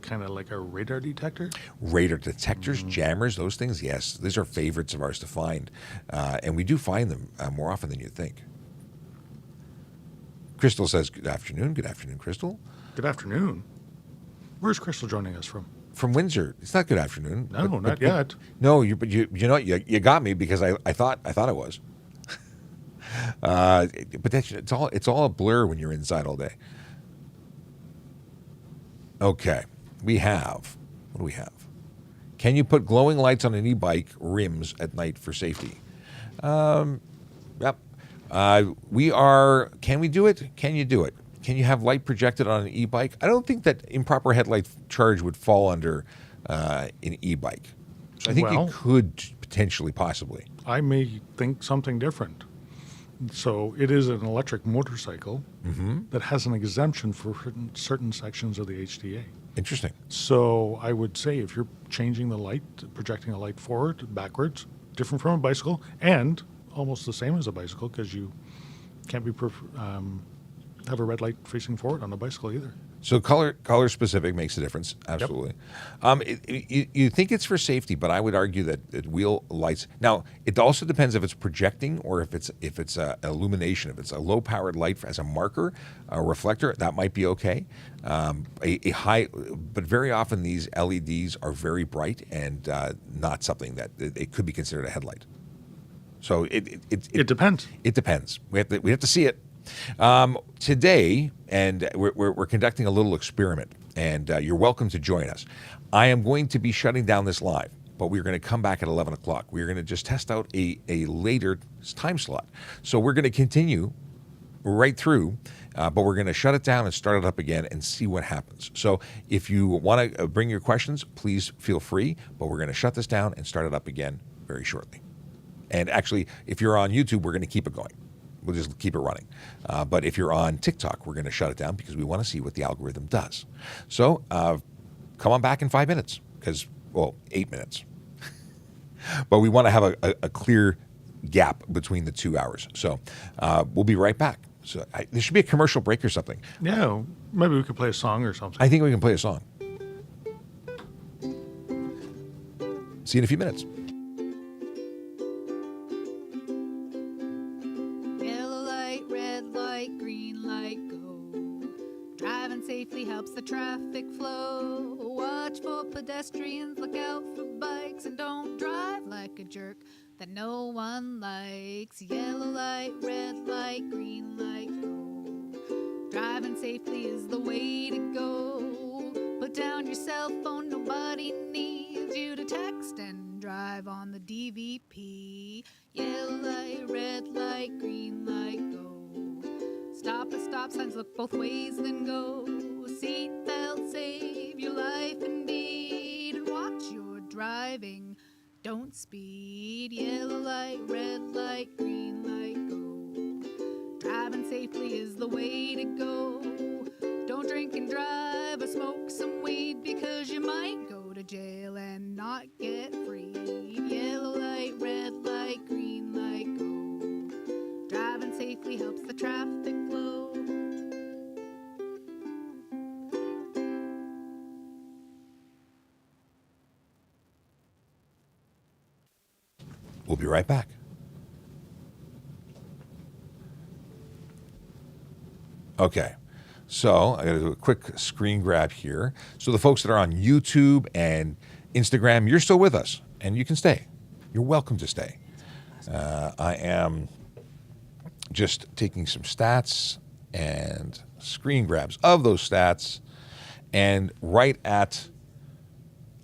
Kind of like a radar detector? Radar detectors, jammers, those things, yes. These are favorites of ours to find. And we do find them more often than you think. Crystal says, good afternoon. Good afternoon, Crystal. Good afternoon. Where's Crystal joining us from? From Windsor. It's not good afternoon. No, not yet. No, you know what? You got me because I thought it was. But it's all a blur when you're inside all day. Okay, what do we have? Can you put glowing lights on an e-bike rims at night for safety? Yep. Can we do it? Can you do it? Can you have light projected on an e-bike? I don't think that improper headlight charge would fall under an e-bike. So I think you could potentially, possibly. I may think something different. So it is an electric motorcycle that has an exemption for certain sections of the HDA. Interesting. So I would say if you're changing the light, projecting a light forward, backwards, different from a bicycle, and almost the same as a bicycle because you can't have a red light facing forward on a bicycle either. So color specific makes a difference, absolutely. Yep. You think it's for safety, but I would argue that wheel lights. Now, it also depends if it's projecting or if it's illumination. If it's a low powered light as a marker, a reflector, that might be okay. But very often these LEDs are very bright and not something that it could be considered a headlight. So it depends. It depends. We have to see it. Today, and we're conducting a little experiment, and you're welcome to join us. I am going to be shutting down this live, but we're going to come back at 11 o'clock. We're going to just test out a later time slot. So we're going to continue right through, but we're going to shut it down and start it up again and see what happens. So if you want to bring your questions, please feel free, but we're going to shut this down and start it up again very shortly. And actually, if you're on YouTube, we're going to keep it going. We'll just keep it running. But if you're on TikTok, we're going to shut it down because we want to see what the algorithm does. So come on back in 5 minutes, 8 minutes. But we want to have a clear gap between the 2 hours. So we'll be right back. So there should be a commercial break or something. Yeah, maybe we could play a song or something. I think we can play a song. See you in a few minutes. Safely helps the traffic flow. Watch for pedestrians, look out for bikes, and don't drive like a jerk that no one likes. Yellow light, red light, green light, go. Driving safely is the way to go. Put down your cell phone, nobody needs you to text and drive on the DVP. Yellow light, red light, green light, go. Stop at stop signs, look both ways, then go. Seatbelt, save your life indeed. And watch your driving, don't speed. Yellow light, red light, green light, go. Driving safely is the way to go. Don't drink and drive or smoke some weed, because you might go to jail and not get free. Yellow light, red light, green light, go. Driving safely helps the traffic flow. We'll be right back. Okay, so I got to do a quick screen grab here. So the folks that are on YouTube and Instagram, you're still with us, and you can stay. You're welcome to stay. I am just taking some stats and screen grabs of those stats, and right at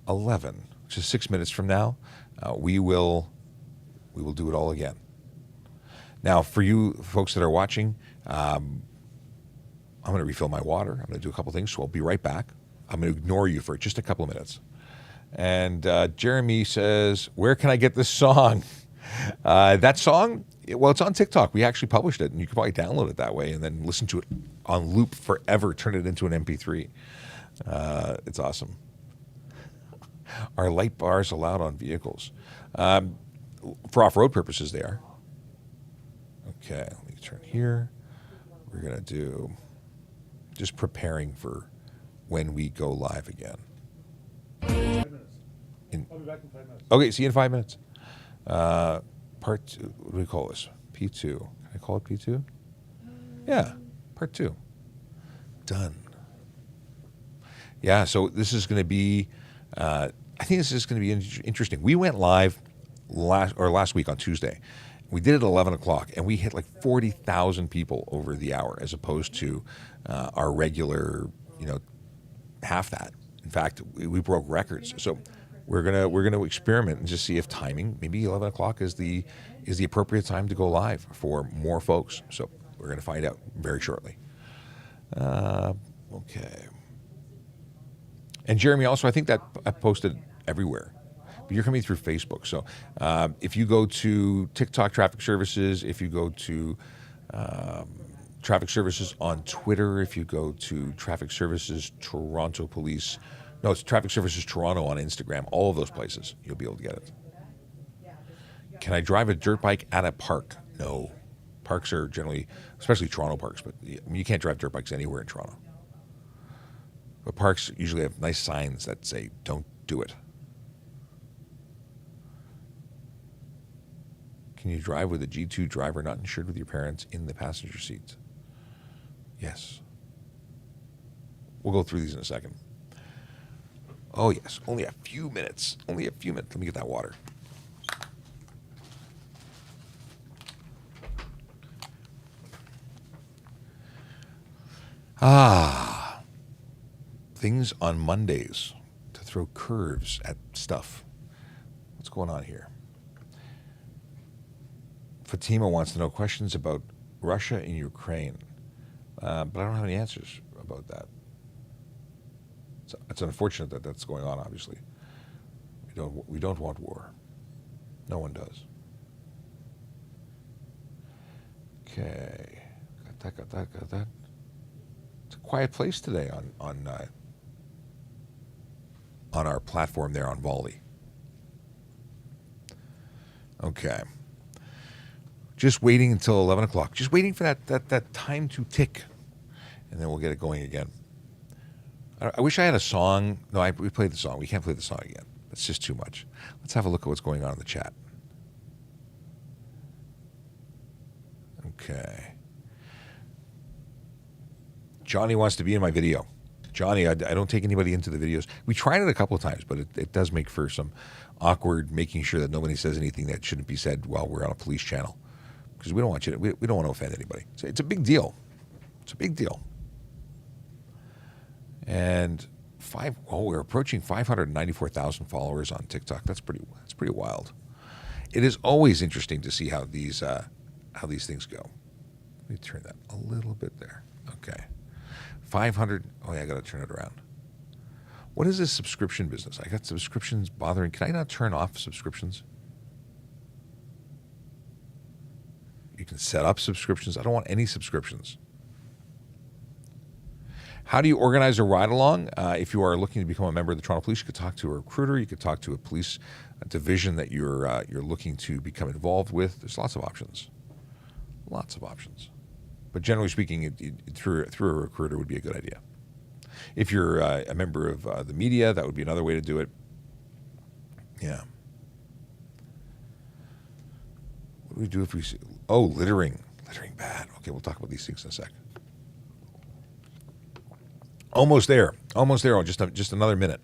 11, which is 6 minutes from now, we will do it all again. Now, for you folks that are watching, I'm going to refill my water. I'm going to do a couple things, so I'll be right back. I'm going to ignore you for just a couple of minutes. And Jeremy says, where can I get this song? That song, well, it's on TikTok. We actually published it, and you can probably download it that way and then listen to it on loop forever, turn it into an MP3. It's awesome. Are light bars allowed on vehicles? For off-road purposes, they are. Okay, let me turn here. We're going to do just preparing for when we go live again. 5 minutes. I'll be back in 5 minutes. Okay, see you in 5 minutes. Part 2, what do we call this? P2. Can I call it P2? Yeah, part 2. Done. Yeah, so this is going to be, I think this is going to be interesting. We went live last week on Tuesday. We did it at 11 o'clock, and we hit like 40,000 people over the hour, as opposed to our regular, half that. In fact, we broke records. So we're gonna experiment and just see if timing, maybe 11 o'clock is the appropriate time to go live for more folks. So we're gonna find out very shortly. Okay. And Jeremy, also, I think that I posted everywhere. But you're coming through Facebook. So if you go to TikTok Traffic Services, if you go to Traffic Services on Twitter, if you go to Traffic Services Toronto Police, no, it's Traffic Services Toronto on Instagram, all of those places, you'll be able to get it. Can I drive a dirt bike at a park? No. Parks are generally, especially Toronto parks, but you can't drive dirt bikes anywhere in Toronto. But parks usually have nice signs that say, don't do it. Can you drive with a G2 driver not insured with your parents in the passenger seat? Yes. We'll go through these in a second. Oh, yes. Only a few minutes. Only a few minutes. Let me get that water. Things on Mondays to throw curves at stuff. What's going on here? Fatima wants to know questions about Russia and Ukraine, but I don't have any answers about that. So it's unfortunate that that's going on. Obviously, we don't want war. No one does. Okay, got that. It's a quiet place today on our platform there on Volley. Okay. Just waiting until 11 o'clock. Just waiting for that time to tick. And then we'll get it going again. I wish I had a song. No, we played the song. We can't play the song again. That's just too much. Let's have a look at what's going on in the chat. Okay. Johnny wants to be in my video. Johnny, I don't take anybody into the videos. We tried it a couple of times, but it does make for some awkward making sure that nobody says anything that shouldn't be said while we're on a police channel. Because we don't want we don't want to offend anybody. It's a big deal. It's a big deal. And we're approaching 594,000 followers on TikTok. That's pretty wild. It is always interesting to see how these things go. Let me turn that a little bit there. Okay. 500. Oh yeah, I got to turn it around. What is this subscription business? I got subscriptions bothering. Can I not turn off subscriptions? You can set up subscriptions. I don't want any subscriptions. How do you organize a ride-along? If you are looking to become a member of the Toronto Police, you could talk to a recruiter. You could talk to a police division that you're looking to become involved with. There's lots of options. Lots of options. But generally speaking, through a recruiter would be a good idea. If you're a member of the media, that would be another way to do it. Yeah. What do we do if we see? Oh, littering. Littering bad. Okay, we'll talk about these things in a sec. Almost there. Almost there. Just another minute.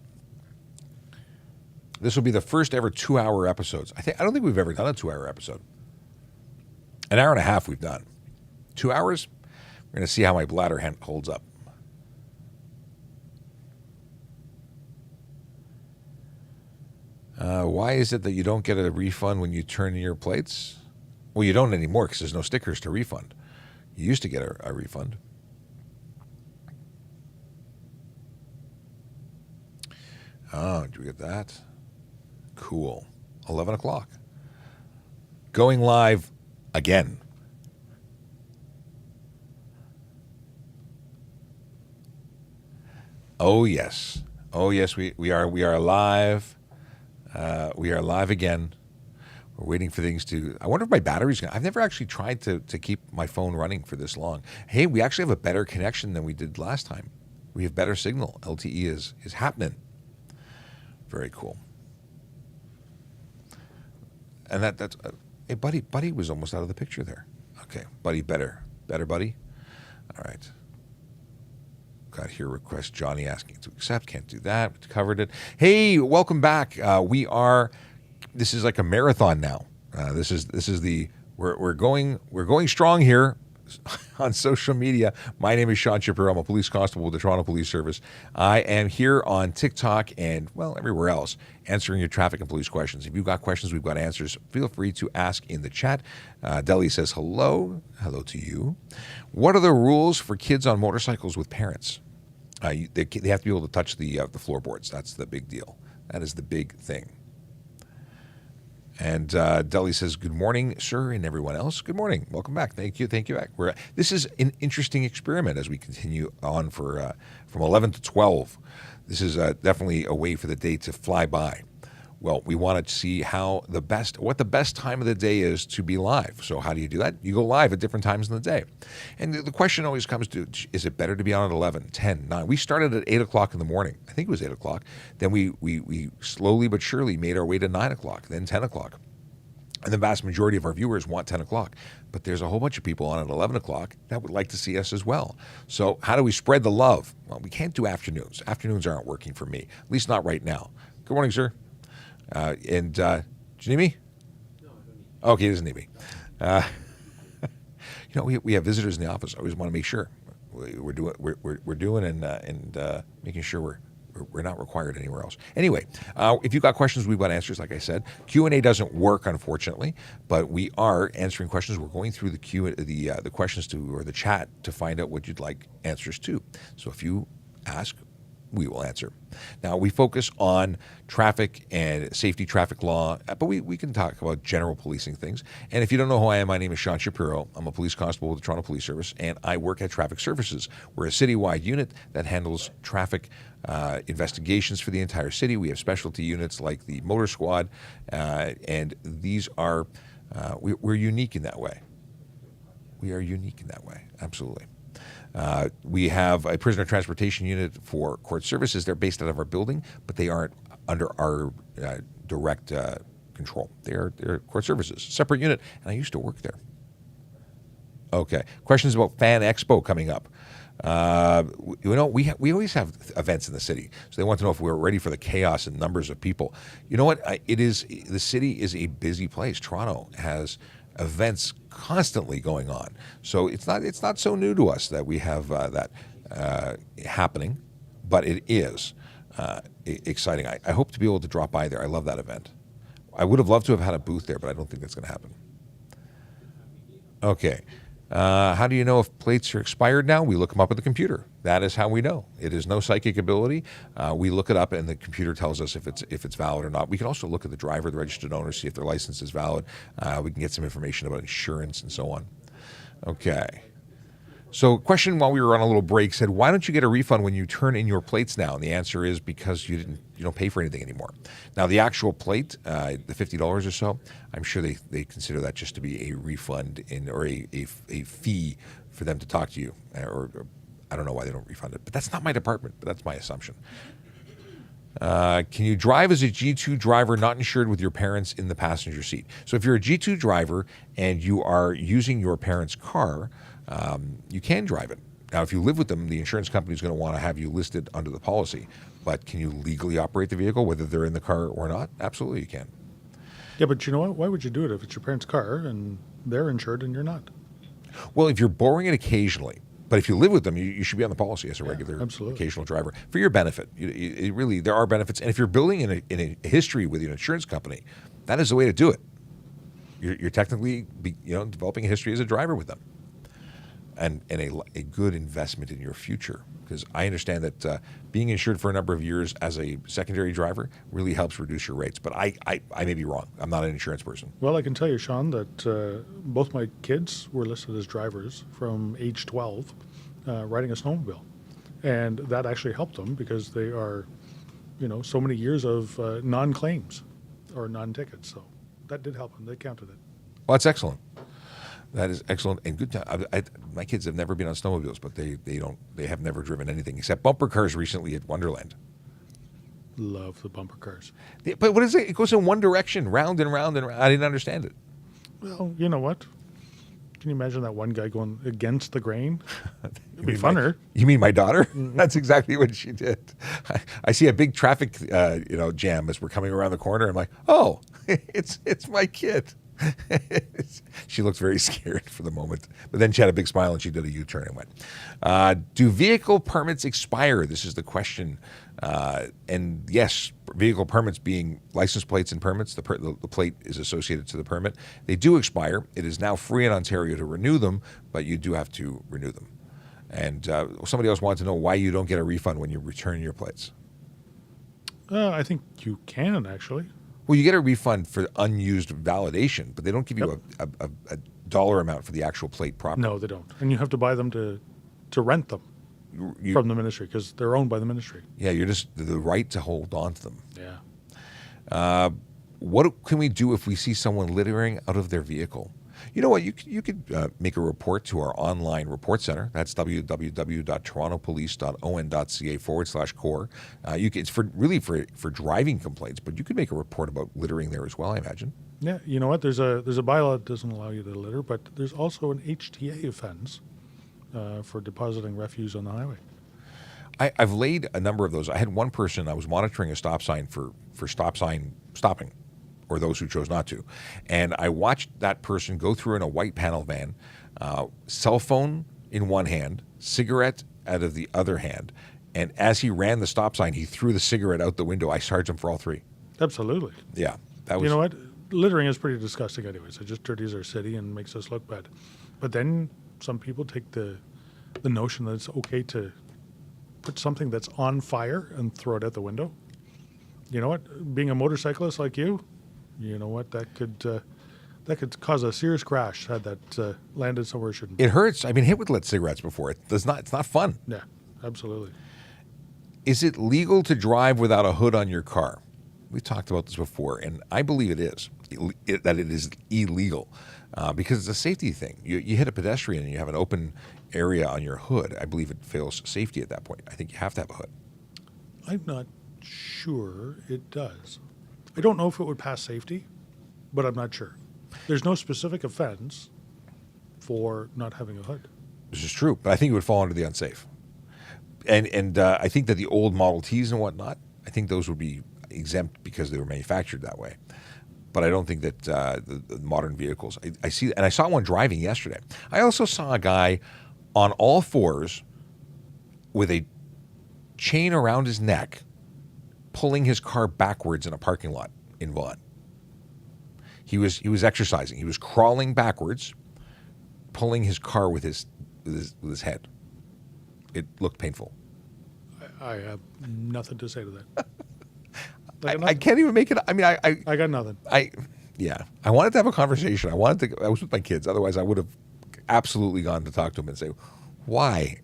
This will be the first ever 2-hour episodes. I don't think we've ever done a 2-hour episode. An hour and a half we've done. 2 hours? We're going to see how my bladder holds up. Why is it that you don't get a refund when you turn in your plates? Well, you don't anymore because there's no stickers to refund. You used to get a refund. Oh, did you get that? Cool. 11 o'clock. Going live again. Oh, yes. Oh, yes, we are live. We are live again. We're waiting for things to... I wonder if my battery's going to... I've never actually tried to keep my phone running for this long. Hey, we actually have a better connection than we did last time. We have better signal. LTE is happening. Very cool. And that's... hey, Buddy was almost out of the picture there. Okay, Buddy, better, Buddy. All right. Got here request Johnny asking to accept. Can't do that. We covered it. Hey, welcome back. This is like a marathon now. This is the we're going strong here on social media. My name is Sean Shapiro. I'm a police constable with the Toronto Police Service. I am here on TikTok and, well, everywhere else, answering your traffic and police questions. If you've got questions, we've got answers. Feel free to ask in the chat. Deli says hello. Hello to you. What are the rules for kids on motorcycles with parents? They have to be able to touch the floorboards. That's the big deal. That is the big thing. And Deli says, good morning, sir, and everyone else. Good morning. Welcome back. Thank you. This is an interesting experiment as we continue on from 11 to 12. This is definitely a way for the day to fly by. Well, we want to see what the best time of the day is to be live. So how do you do that? You go live at different times in the day. And the question always comes to, is it better to be on at 11, 10, 9? We started at 8 o'clock in the morning. I think it was 8 o'clock. Then we slowly but surely made our way to 9 o'clock, then 10 o'clock. And the vast majority of our viewers want 10 o'clock. But there's a whole bunch of people on at 11 o'clock that would like to see us as well. So how do we spread the love? Well, we can't do afternoons. Afternoons aren't working for me, at least not right now. Good morning, sir. Do you need me? No, I don't need you. Okay, he doesn't need me. We have visitors in the office. I always want to make sure we're doing and making sure we're not required anywhere else. Anyway, if you've got questions, we've got answers. Like I said, Q&A doesn't work, unfortunately, but we are answering questions. We're going through the questions or the chat to find out what you'd like answers to. So if you ask, we will answer. Now, we focus on traffic and safety traffic law, but we can talk about general policing things. And if you don't know who I am, my name is Sean Shapiro. I'm a police constable with the Toronto Police Service, and I work at Traffic Services. We're a citywide unit that handles traffic investigations for the entire city. We have specialty units like the Motor Squad, and these are, we're unique in that way. We are unique in that way, absolutely. We have a prisoner transportation unit for court services. They're based out of our building, but they aren't under our direct control. They're court services, separate unit, and I used to work there. Okay, questions about Fan Expo coming up. We always have events in the city, so they want to know if we're ready for the chaos and numbers of people. You know what? The city is a busy place. Toronto has events constantly going on, so it's not so new to us that we have that happening, but it is exciting. I hope to be able to drop by there. I love that event. I would have loved to have had a booth there, but I don't think that's going to happen. Okay. How do you know if plates are expired now? We look them up at the computer. That is how we know. It is no psychic ability. We look it up, and the computer tells us if it's valid or not. We can also look at the driver, the registered owner, see if their license is valid. We can get some information about insurance and so on. Okay. So, question while we were on a little break said, why don't you get a refund when you turn in your plates now? And the answer is because you don't pay for anything anymore. Now, the actual plate, the $50 or so, I'm sure they consider that just to be a refund or a fee for them to talk to you. Or I don't know why they don't refund it, but that's not my department, but that's my assumption. Can you drive as a G2 driver not insured with your parents in the passenger seat? So if you're a G2 driver and you are using your parents' car, you can drive it. Now, if you live with them, the insurance company is going to want to have you listed under the policy. But can you legally operate the vehicle, whether they're in the car or not? Absolutely, you can. Yeah, but you know what? Why would you do it if it's your parents' car and they're insured and you're not? Well, if you're borrowing it occasionally, but if you live with them, you should be on the policy as a regular, occasional driver for your benefit. Really, there are benefits. And if you're building in a history with an insurance company, that is the way to do it. You're technically developing a history as a driver with them. and a good investment in your future. Because I understand that being insured for a number of years as a secondary driver really helps reduce your rates. But I may be wrong. I'm not an insurance person. Well, I can tell you, Sean, that both my kids were listed as drivers from age 12 riding a snowmobile. And that actually helped them because they are, so many years of non-claims or non-tickets. So that did help them. They counted it. Well, that's excellent. That is excellent and good. My kids have never been on snowmobiles, but they have never driven anything except bumper cars recently at Wonderland. Love the bumper cars. But what is it? It goes in one direction, round and round and round. I didn't understand it. Well, you know what? Can you imagine that one guy going against the grain? It'd be funner. You mean my daughter? That's exactly what she did. I see a big traffic, jam as we're coming around the corner. I'm like, oh, it's my kid. She looked very scared for the moment, but then she had a big smile and she did a U-turn and went. Do vehicle permits expire? This is the question. And yes, vehicle permits being license plates and permits, the plate is associated to the permit. They do expire. It is now free in Ontario to renew them, but you do have to renew them. And somebody else wanted to know why you don't get a refund when you return your plates. I think you can, actually. Well, you get a refund for unused validation, but they don't give you a dollar amount for the actual plate property. No, they don't. And you have to buy them to rent them from the ministry because they're owned by the ministry. Yeah, you're just the right to hold on to them. Yeah. What can we do if we see someone littering out of their vehicle? You know what? You could make a report to our online report center. That's www.torontopolice.on.ca/core. It's for driving complaints, but you could make a report about littering there as well, I imagine. Yeah, you know what? There's a bylaw that doesn't allow you to litter, but there's also an HTA offense for depositing refuse on the highway. I've laid a number of those. I had one person, I was monitoring a stop sign for stop sign stopping, or those who chose not to. And I watched that person go through in a white panel van, cell phone in one hand, cigarette out of the other hand. And as he ran the stop sign, he threw the cigarette out the window. I charged him for all three. Absolutely. Yeah. That was. You know what? Littering is pretty disgusting anyways. It just dirties our city and makes us look bad. But then some people take the notion that it's okay to put something that's on fire and throw it out the window. You know what? Being a motorcyclist like you know what? That could cause a serious crash had that landed somewhere it shouldn't. It hurts. I've been hit with lit cigarettes before. It's not fun. Yeah, absolutely. Is it legal to drive without a hood on your car? We talked about this before, and I believe it is. That it is illegal because it's a safety thing. You hit a pedestrian and you have an open area on your hood. I believe it fails safety at that point. I think you have to have a hood. I'm not sure it does. I don't know if it would pass safety, but I'm not sure. There's no specific offense for not having a hood. This is true, but I think it would fall under the unsafe. And I think that the old Model Ts and whatnot, I think those would be exempt because they were manufactured that way. But I don't think that the modern vehicles. I see, and I saw one driving yesterday. I also saw a guy on all fours with a chain around his neck, pulling his car backwards in a parking lot in Vaughan. He was exercising. He was crawling backwards, pulling his car with his head. It looked painful. I have nothing to say to that. I can't even make it. I mean, I got nothing. I wanted to have a conversation. I was with my kids. Otherwise, I would have absolutely gone to talk to him and say, why?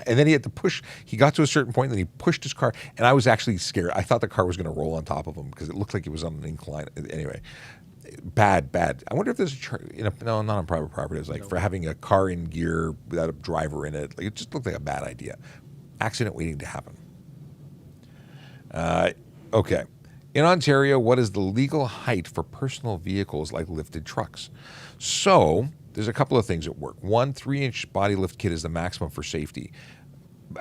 And then he had to push. He got to a certain point, and then he pushed his car. And I was actually scared. I thought the car was going to roll on top of him because it looked like it was on an incline. Anyway, bad. I wonder if there's no, not on private property. It was like for having a car in gear without a driver in it. Like, it just looked like a bad idea. Accident waiting to happen. Okay. In Ontario, what is the legal height for personal vehicles like lifted trucks? So there's a couple of things at work. 1 3-inch body lift kit is the maximum for safety,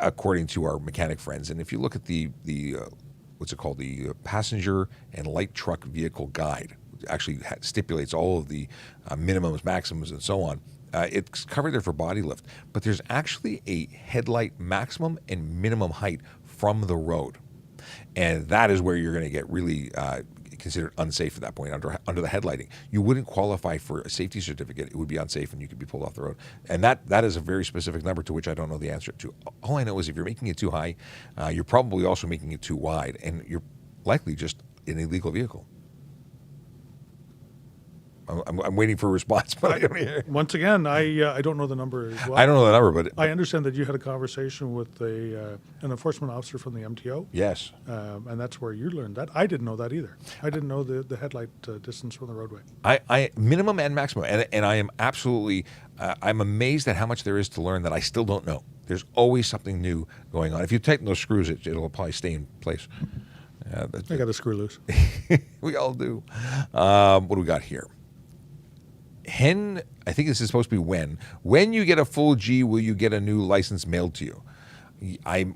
according to our mechanic friends. And if you look at the what's it called, the passenger and light truck vehicle guide, which actually stipulates all of the minimums, maximums, and so on. It's covered there for body lift, but there's actually a headlight maximum and minimum height from the road. And that is where you're going to get really considered unsafe at that point under the headlighting. You wouldn't qualify for a safety certificate. It would be unsafe and you could be pulled off the road. And that is a very specific number to which I don't know the answer to. All I know is if you're making it too high, you're probably also making it too wide, and you're likely just an illegal vehicle. I'm waiting for a response, but I don't hear. Once again, I don't know the number as well. I don't know the number, but I understand that you had a conversation with an enforcement officer from the MTO. yes. And that's where you learned that. I didn't know that either. I didn't know the headlight distance from the roadway. I minimum and maximum, and I am absolutely I'm amazed at how much there is to learn that I still don't know. There's always something new going on. If you tighten those screws, it'll probably stay in place. I got a screw loose. We all do. What do we got here? I think this is supposed to be when you get a full G, will you get a new license mailed to you?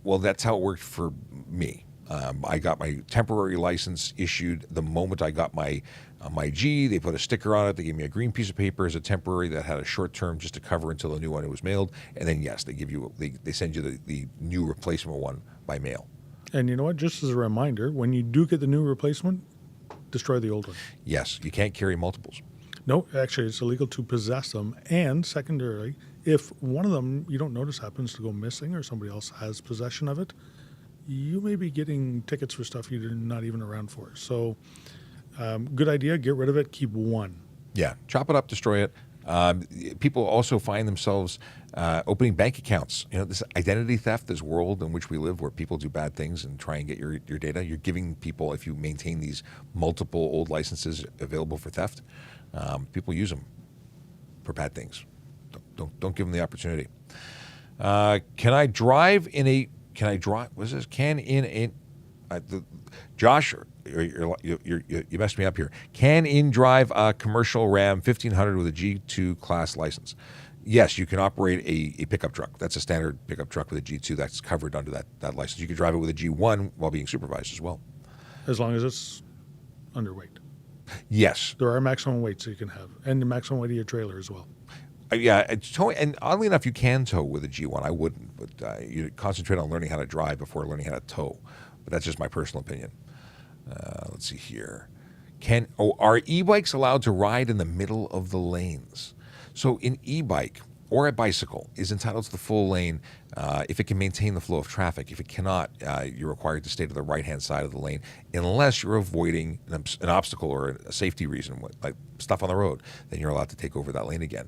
Well, that's how it worked for me. I got my temporary license issued the moment I got my G. They put a sticker on it. They gave me a green piece of paper as a temporary that had a short term just to cover until the new one was mailed. And then yes, they send you the new replacement one by mail. And you know what? Just as a reminder, when you do get the new replacement, destroy the old one. Yes, you can't carry multiples. No, actually, it's illegal to possess them. And secondarily, if one of them you don't notice happens to go missing or somebody else has possession of it, you may be getting tickets for stuff you're not even around for. So good idea. Get rid of it. Keep one. Yeah, chop it up, destroy it. People also find themselves opening bank accounts. You know, this identity theft, this world in which we live where people do bad things and try and get your data, you're giving people, if you maintain these multiple old licenses available for theft, people use them for bad things. Don't give them the opportunity. Can I drive in a? Can I drive? What's this? Josh, you messed me up here. Can drive a commercial Ram 1500 with a G2 class license? Yes, you can operate a pickup truck. That's a standard pickup truck with a G2 that's covered under that license. You can drive it with a G1 while being supervised as well. As long as it's underweight. Yes. There are maximum weights that you can have, and the maximum weight of your trailer as well. Yeah, and oddly enough, you can tow with a G1. I wouldn't, but you concentrate on learning how to drive before learning how to tow. But that's just my personal opinion. Let's see here. Are e-bikes allowed to ride in the middle of the lanes? So an e-bike or a bicycle is entitled to the full lane if it can maintain the flow of traffic. If it cannot, you're required to stay to the right-hand side of the lane unless you're avoiding an obstacle or a safety reason, like stuff on the road. Then you're allowed to take over that lane again.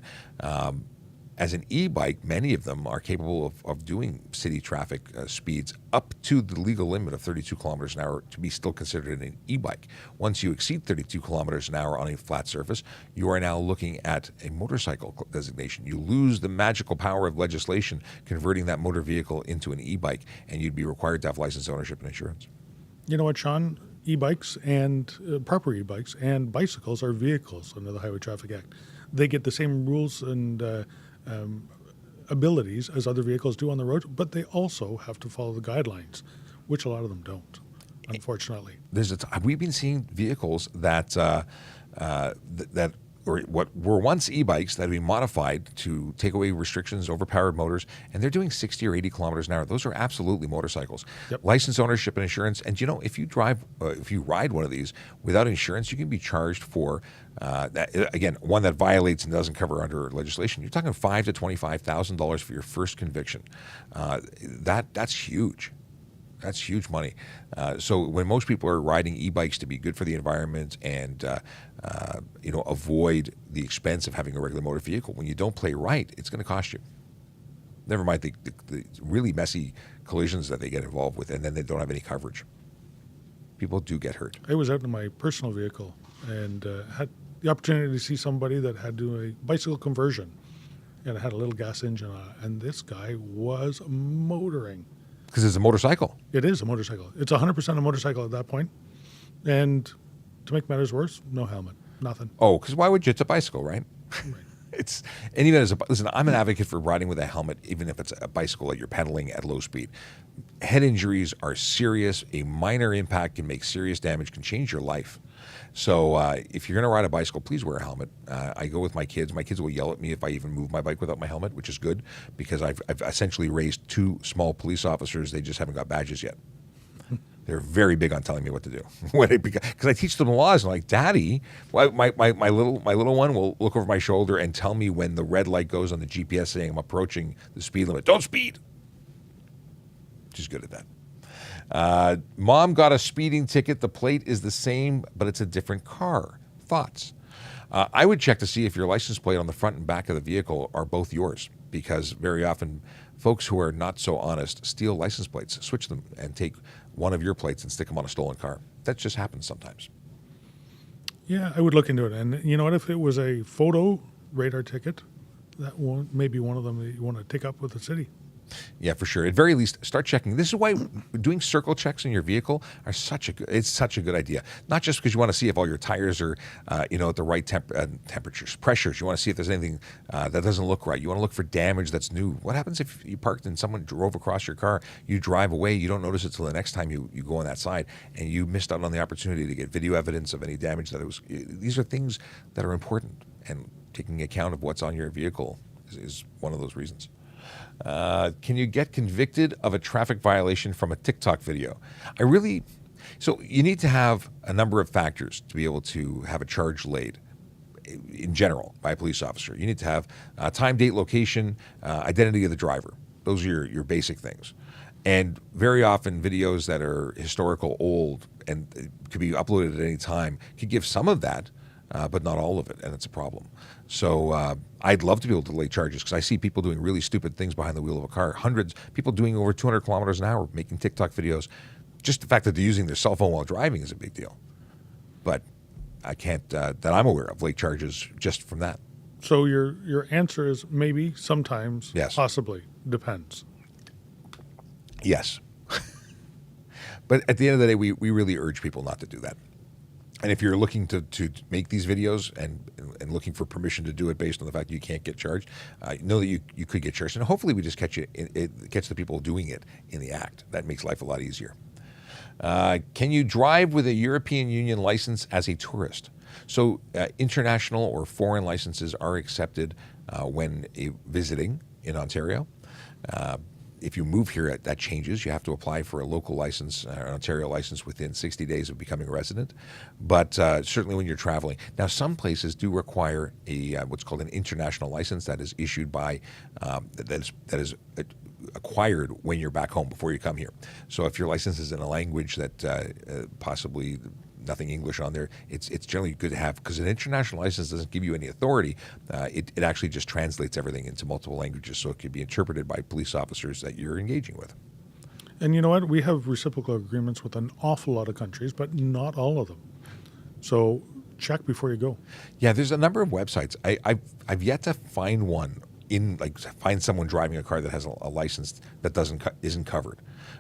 As an e-bike, many of them are capable of doing city traffic speeds up to the legal limit of 32 kilometers an hour to be still considered an e-bike. Once you exceed 32 kilometers an hour on a flat surface, you are now looking at a motorcycle designation. You lose the magical power of legislation converting that motor vehicle into an e-bike, and you'd be required to have license, ownership, and insurance. You know what, Sean? E-bikes and proper e-bikes and bicycles are vehicles under the Highway Traffic Act. They get the same rules and abilities as other vehicles do on the road, but they also have to follow the guidelines, which a lot of them don't, unfortunately. We've been seeing vehicles that or what were once e-bikes that have been modified to take away restrictions, overpowered motors, and they're doing 60 or 80 kilometers an hour. Those are absolutely motorcycles. Yep. License, ownership, and insurance. And you know, if you ride one of these without insurance, you can be charged for one that violates and doesn't cover under legislation. You're talking $5,000 to $25,000 for your first conviction. That's huge. That's huge money. So when most people are riding e-bikes to be good for the environment and avoid the expense of having a regular motor vehicle, when you don't play right, it's going to cost you. Never mind the really messy collisions that they get involved with, and then they don't have any coverage. People do get hurt. I was out in my personal vehicle and had the opportunity to see somebody that had to do a bicycle conversion, and it had a little gas engine on it, and this guy was motoring. Because it's a motorcycle. It is a motorcycle. It's 100% a motorcycle at that point. And to make matters worse, no helmet, nothing. Oh, because why would you? It's a bicycle, right? Right. Listen, I'm an advocate for riding with a helmet, even if it's a bicycle that you're pedaling at low speed. Head injuries are serious. A minor impact can make serious damage, can change your life. So if you're going to ride a bicycle, please wear a helmet. I go with my kids. My kids will yell at me if I even move my bike without my helmet, which is good because I've essentially raised two small police officers. They just haven't got badges yet. They're very big on telling me what to do because I teach them the laws. And I'm like, Daddy, my little one will look over my shoulder and tell me when the red light goes on the GPS saying I'm approaching the speed limit. Don't speed. She's good at that. Mom got a speeding ticket. The plate is the same, but it's a different car. Thoughts? I would check to see if your license plate on the front and back of the vehicle are both yours, because very often folks who are not so honest steal license plates, switch them, and take one of your plates and stick them on a stolen car. That just happens sometimes. Yeah, I would look into it. And you know what? If it was a photo radar ticket, that one may be one of them that you want to take up with the city. Yeah, for sure. At very least, start checking. This is why doing circle checks in your vehicle are such a good idea. Not just because you want to see if all your tires are, at the right temperatures, pressures. You want to see if there's anything that doesn't look right. You want to look for damage that's new. What happens if you parked and someone drove across your car? You drive away. You don't notice it till the next time you go on that side, and you missed out on the opportunity to get video evidence of any damage that it was. These are things that are important, and taking account of what's on your vehicle is one of those reasons. Can you get convicted of a traffic violation from a TikTok video? So you need to have a number of factors to be able to have a charge laid in general by a police officer. You need to have time, date, location, identity of the driver. Those are your basic things. And very often videos that are historical, old, and could be uploaded at any time could give some of that, but not all of it, and it's a problem. So I'd love to be able to lay charges because I see people doing really stupid things behind the wheel of a car. People doing over 200 kilometers an hour, making TikTok videos. Just the fact that they're using their cell phone while driving is a big deal. But I can't, that I'm aware of, lay charges just from that. So your answer is maybe, sometimes, yes. Possibly, depends. Yes. But at the end of the day, we really urge people not to do that. And if you're looking to make these videos and looking for permission to do it based on the fact that you can't get charged, know that you could get charged. And hopefully we just catch the people doing it in the act. That makes life a lot easier. Can you drive with a European Union license as a tourist? So international or foreign licenses are accepted when visiting in Ontario. If you move here, that changes. You have to apply for a local license, an Ontario license, within 60 days of becoming a resident. But certainly when you're traveling. Now, some places do require what's called an international license that is issued by, that is acquired when you're back home before you come here. So if your license is in a language that possibly nothing English on there, it's generally good to have, because an international license doesn't give you any authority. It actually just translates everything into multiple languages, so it can be interpreted by police officers that you're engaging with. And you know what? We have reciprocal agreements with an awful lot of countries, but not all of them. So check before you go. Yeah, there's a number of websites. I've yet to find one find someone driving a car that has a license that isn't covered.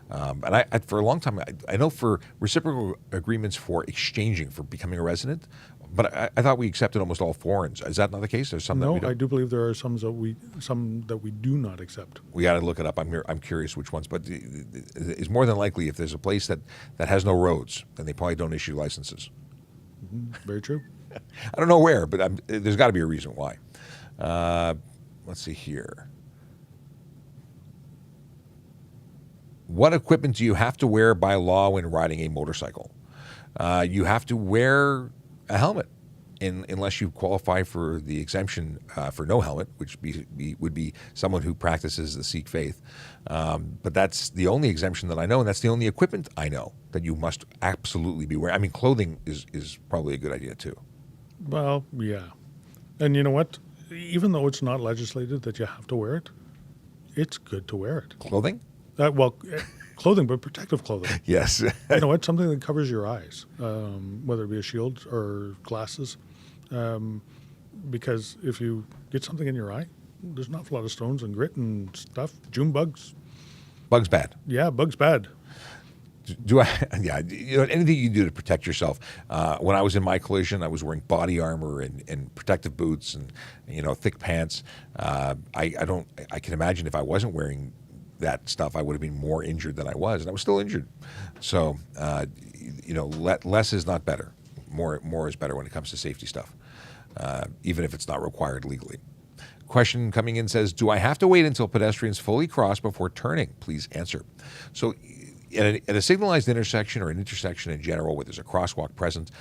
And I for a long time, I know for reciprocal agreements for exchanging, for becoming a resident, but I thought we accepted almost all foreigners. Is that not the case? There's some that we don't. I do believe there are some that we do not accept. We got to look it up. I'm curious which ones, but it's more than likely if there's a place that has no roads, then they probably don't issue licenses. Mm-hmm. Very true. I don't know where, but there's got to be a reason why. Let's see here. What equipment do you have to wear by law when riding a motorcycle? You have to wear a helmet unless you qualify for the exemption for no helmet, which would be someone who practices the Sikh faith. But that's the only exemption that I know, and that's the only equipment I know that you must absolutely be wearing. I mean, clothing is probably a good idea too. Well, yeah. And you know what? Even though it's not legislated that you have to wear it, it's good to wear it. Clothing? Clothing, but protective clothing. Yes. You know what? Something that covers your eyes, whether it be a shield or glasses. Because if you get something in your eye, there's not a lot of stones and grit and stuff. June bugs. Bugs bad. Yeah, bugs bad. Yeah, anything you do to protect yourself. When I was in my collision, I was wearing body armor and protective boots and thick pants. I can imagine if I wasn't wearing that stuff, I would have been more injured than I was, and I was still injured. So, less is not better. More is better when it comes to safety stuff, even if it's not required legally. Question coming in says, do I have to wait until pedestrians fully cross before turning? Please answer. So at a signalized intersection or an intersection in general where there's a crosswalk present,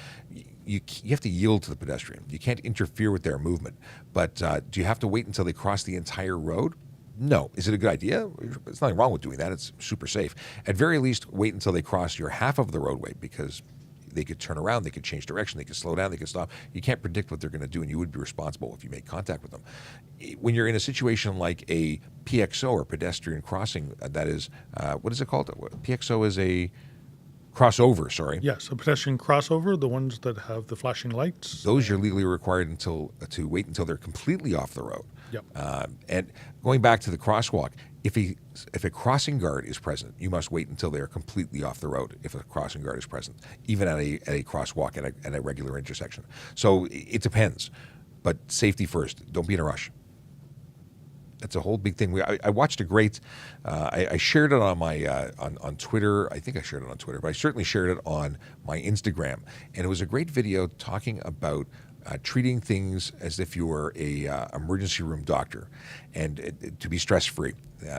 you have to yield to the pedestrian. You can't interfere with their movement. But do you have to wait until they cross the entire road? No. Is it a good idea? There's nothing wrong with doing that. It's super safe. At very least, wait until they cross your half of the roadway, because they could turn around, they could change direction, they could slow down, they could stop. You can't predict what they're going to do, and you would be responsible if you make contact with them. When you're in a situation like a PXO, or pedestrian crossing, that is, what is it called? PXO is a crossover, sorry. Yes, a pedestrian crossover, the ones that have the flashing lights. Those you're legally required to wait until they're completely off the road. Yep. And going back to the crosswalk, if a crossing guard is present, you must wait until they are completely off the road if a crossing guard is present, even at a crosswalk at a regular intersection. So it depends, but safety first. Don't be in a rush. That's a whole big thing. I watched a great, I shared it on my on Twitter. I think I shared it on Twitter, but I certainly shared it on my Instagram. And it was a great video talking about treating things as if you were a emergency room doctor, and to be stress-free.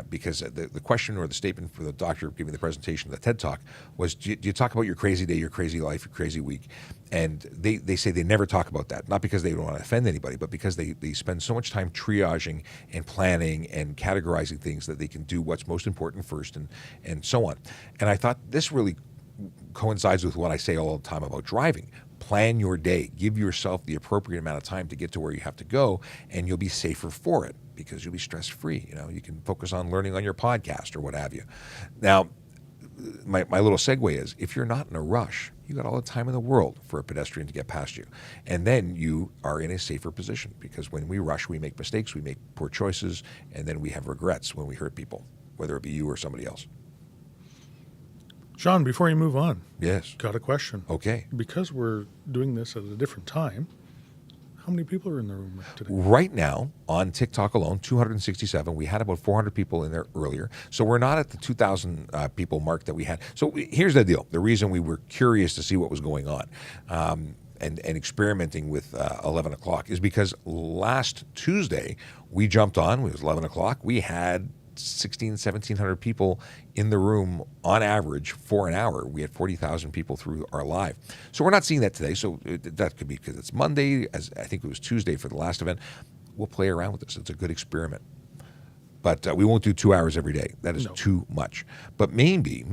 Because the question or the statement for the doctor giving the presentation, the TED Talk, was, do you talk about your crazy day, your crazy life, your crazy week? And they say they never talk about that, not because they don't want to offend anybody, but because they spend so much time triaging and planning and categorizing things that they can do what's most important first, and so on. And I thought this really coincides with what I say all the time about driving. Plan your day. Give yourself the appropriate amount of time to get to where you have to go, and you'll be safer for it because you'll be stress-free. You can focus on learning on your podcast or what have you. Now, my little segue is, if you're not in a rush, you got all the time in the world for a pedestrian to get past you. And then you are in a safer position, because when we rush, we make mistakes, we make poor choices, and then we have regrets when we hurt people, whether it be you or somebody else. Sean, before you move on, Yes. got a question. Okay. Because we're doing this at a different time, how many people are in the room today? Right now, on TikTok alone, 267. We had about 400 people in there earlier. So we're not at the 2,000 people mark that we had. So here's the deal. The reason we were curious to see what was going on and experimenting with 11 o'clock is because last Tuesday, we jumped on. It was 11 o'clock. We had 1,700 people in the room on average for an hour. We had 40,000 people through our live. So we're not seeing that today. So that could be because it's Monday, as I think it was Tuesday for the last event. We'll play around with this. It's a good experiment. But we won't do 2 hours every day. That is too much. But maybe,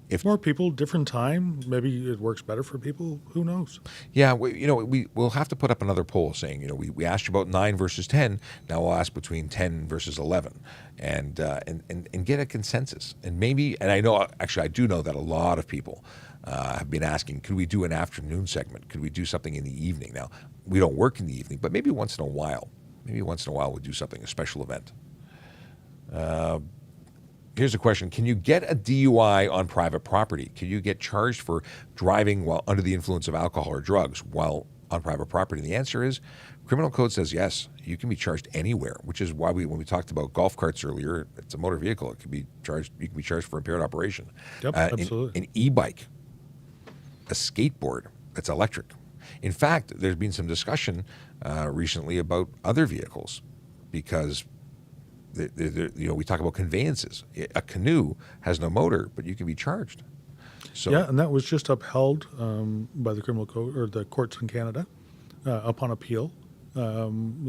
if more people, different time, maybe it works better for people. Who knows? Yeah, we'll have to put up another poll saying, we asked you about 9 versus 10. Now we'll ask between 10 versus 11, and get a consensus. And I do know that a lot of people have been asking, could we do an afternoon segment? Could we do something in the evening? Now, we don't work in the evening, but maybe once in a while we'll do something, a special event. Here's a question. Can you get a DUI on private property? Can you get charged for driving while under the influence of alcohol or drugs while on private property? And the answer is, criminal code says yes. You can be charged anywhere, which is why when we talked about golf carts earlier, it's a motor vehicle. It can be charged. You can be charged for impaired operation. Yep, absolutely. An e-bike, a skateboard that's electric. In fact, there's been some discussion recently about other vehicles, because we talk about conveyances. A canoe has no motor, but you can be charged. So yeah, and that was just upheld by the criminal code or the courts in Canada upon appeal. There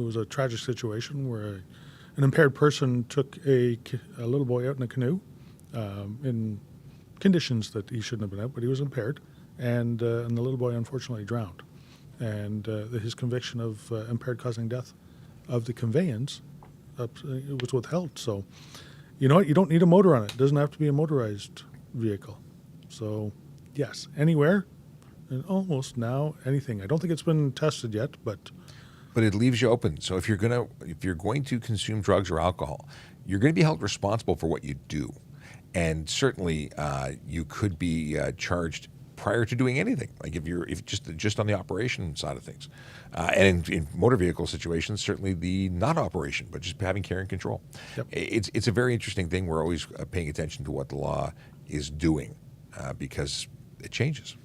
was a tragic situation where an impaired person took a little boy out in a canoe in conditions that he shouldn't have been out, but he was impaired, and the little boy unfortunately drowned. And his conviction of impaired causing death of the conveyance, it was withheld. So, you know what? You don't need a motor on it. It doesn't have to be a motorized vehicle. So, yes, anywhere, and almost now anything. I don't think it's been tested yet, but it leaves you open. So if you're going to consume drugs or alcohol, you're going to be held responsible for what you do, and certainly you could be charged prior to doing anything, like if just on the operation side of things, and in motor vehicle situations, certainly the not operation, but just having care and control. Yep. It's a very interesting thing. We're always paying attention to what the law is doing because it changes.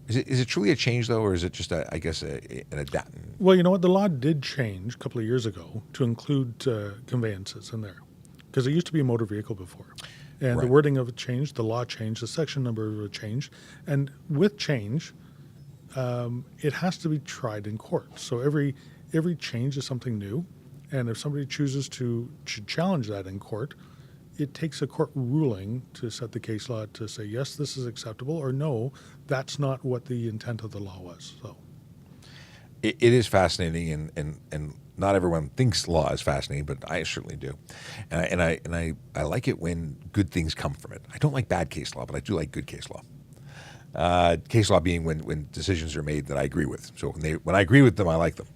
Is it truly a change though, or is it just an adapt? Well, you know what? The law did change a couple of years ago to include conveyances in there, because it used to be a motor vehicle before. And Right. the wording of it changed, the law changed, the section number of it changed. And with change, it has to be tried in court. So every change is something new. And if somebody chooses to challenge that in court, it takes a court ruling to set the case law to say, yes, this is acceptable, or no, that's not what the intent of the law was. So It is fascinating, and not everyone thinks law is fascinating, but I certainly do. And I like it when good things come from it. I don't like bad case law, but I do like good case law. Case law being when decisions are made that I agree with. So when I agree with them, I like them.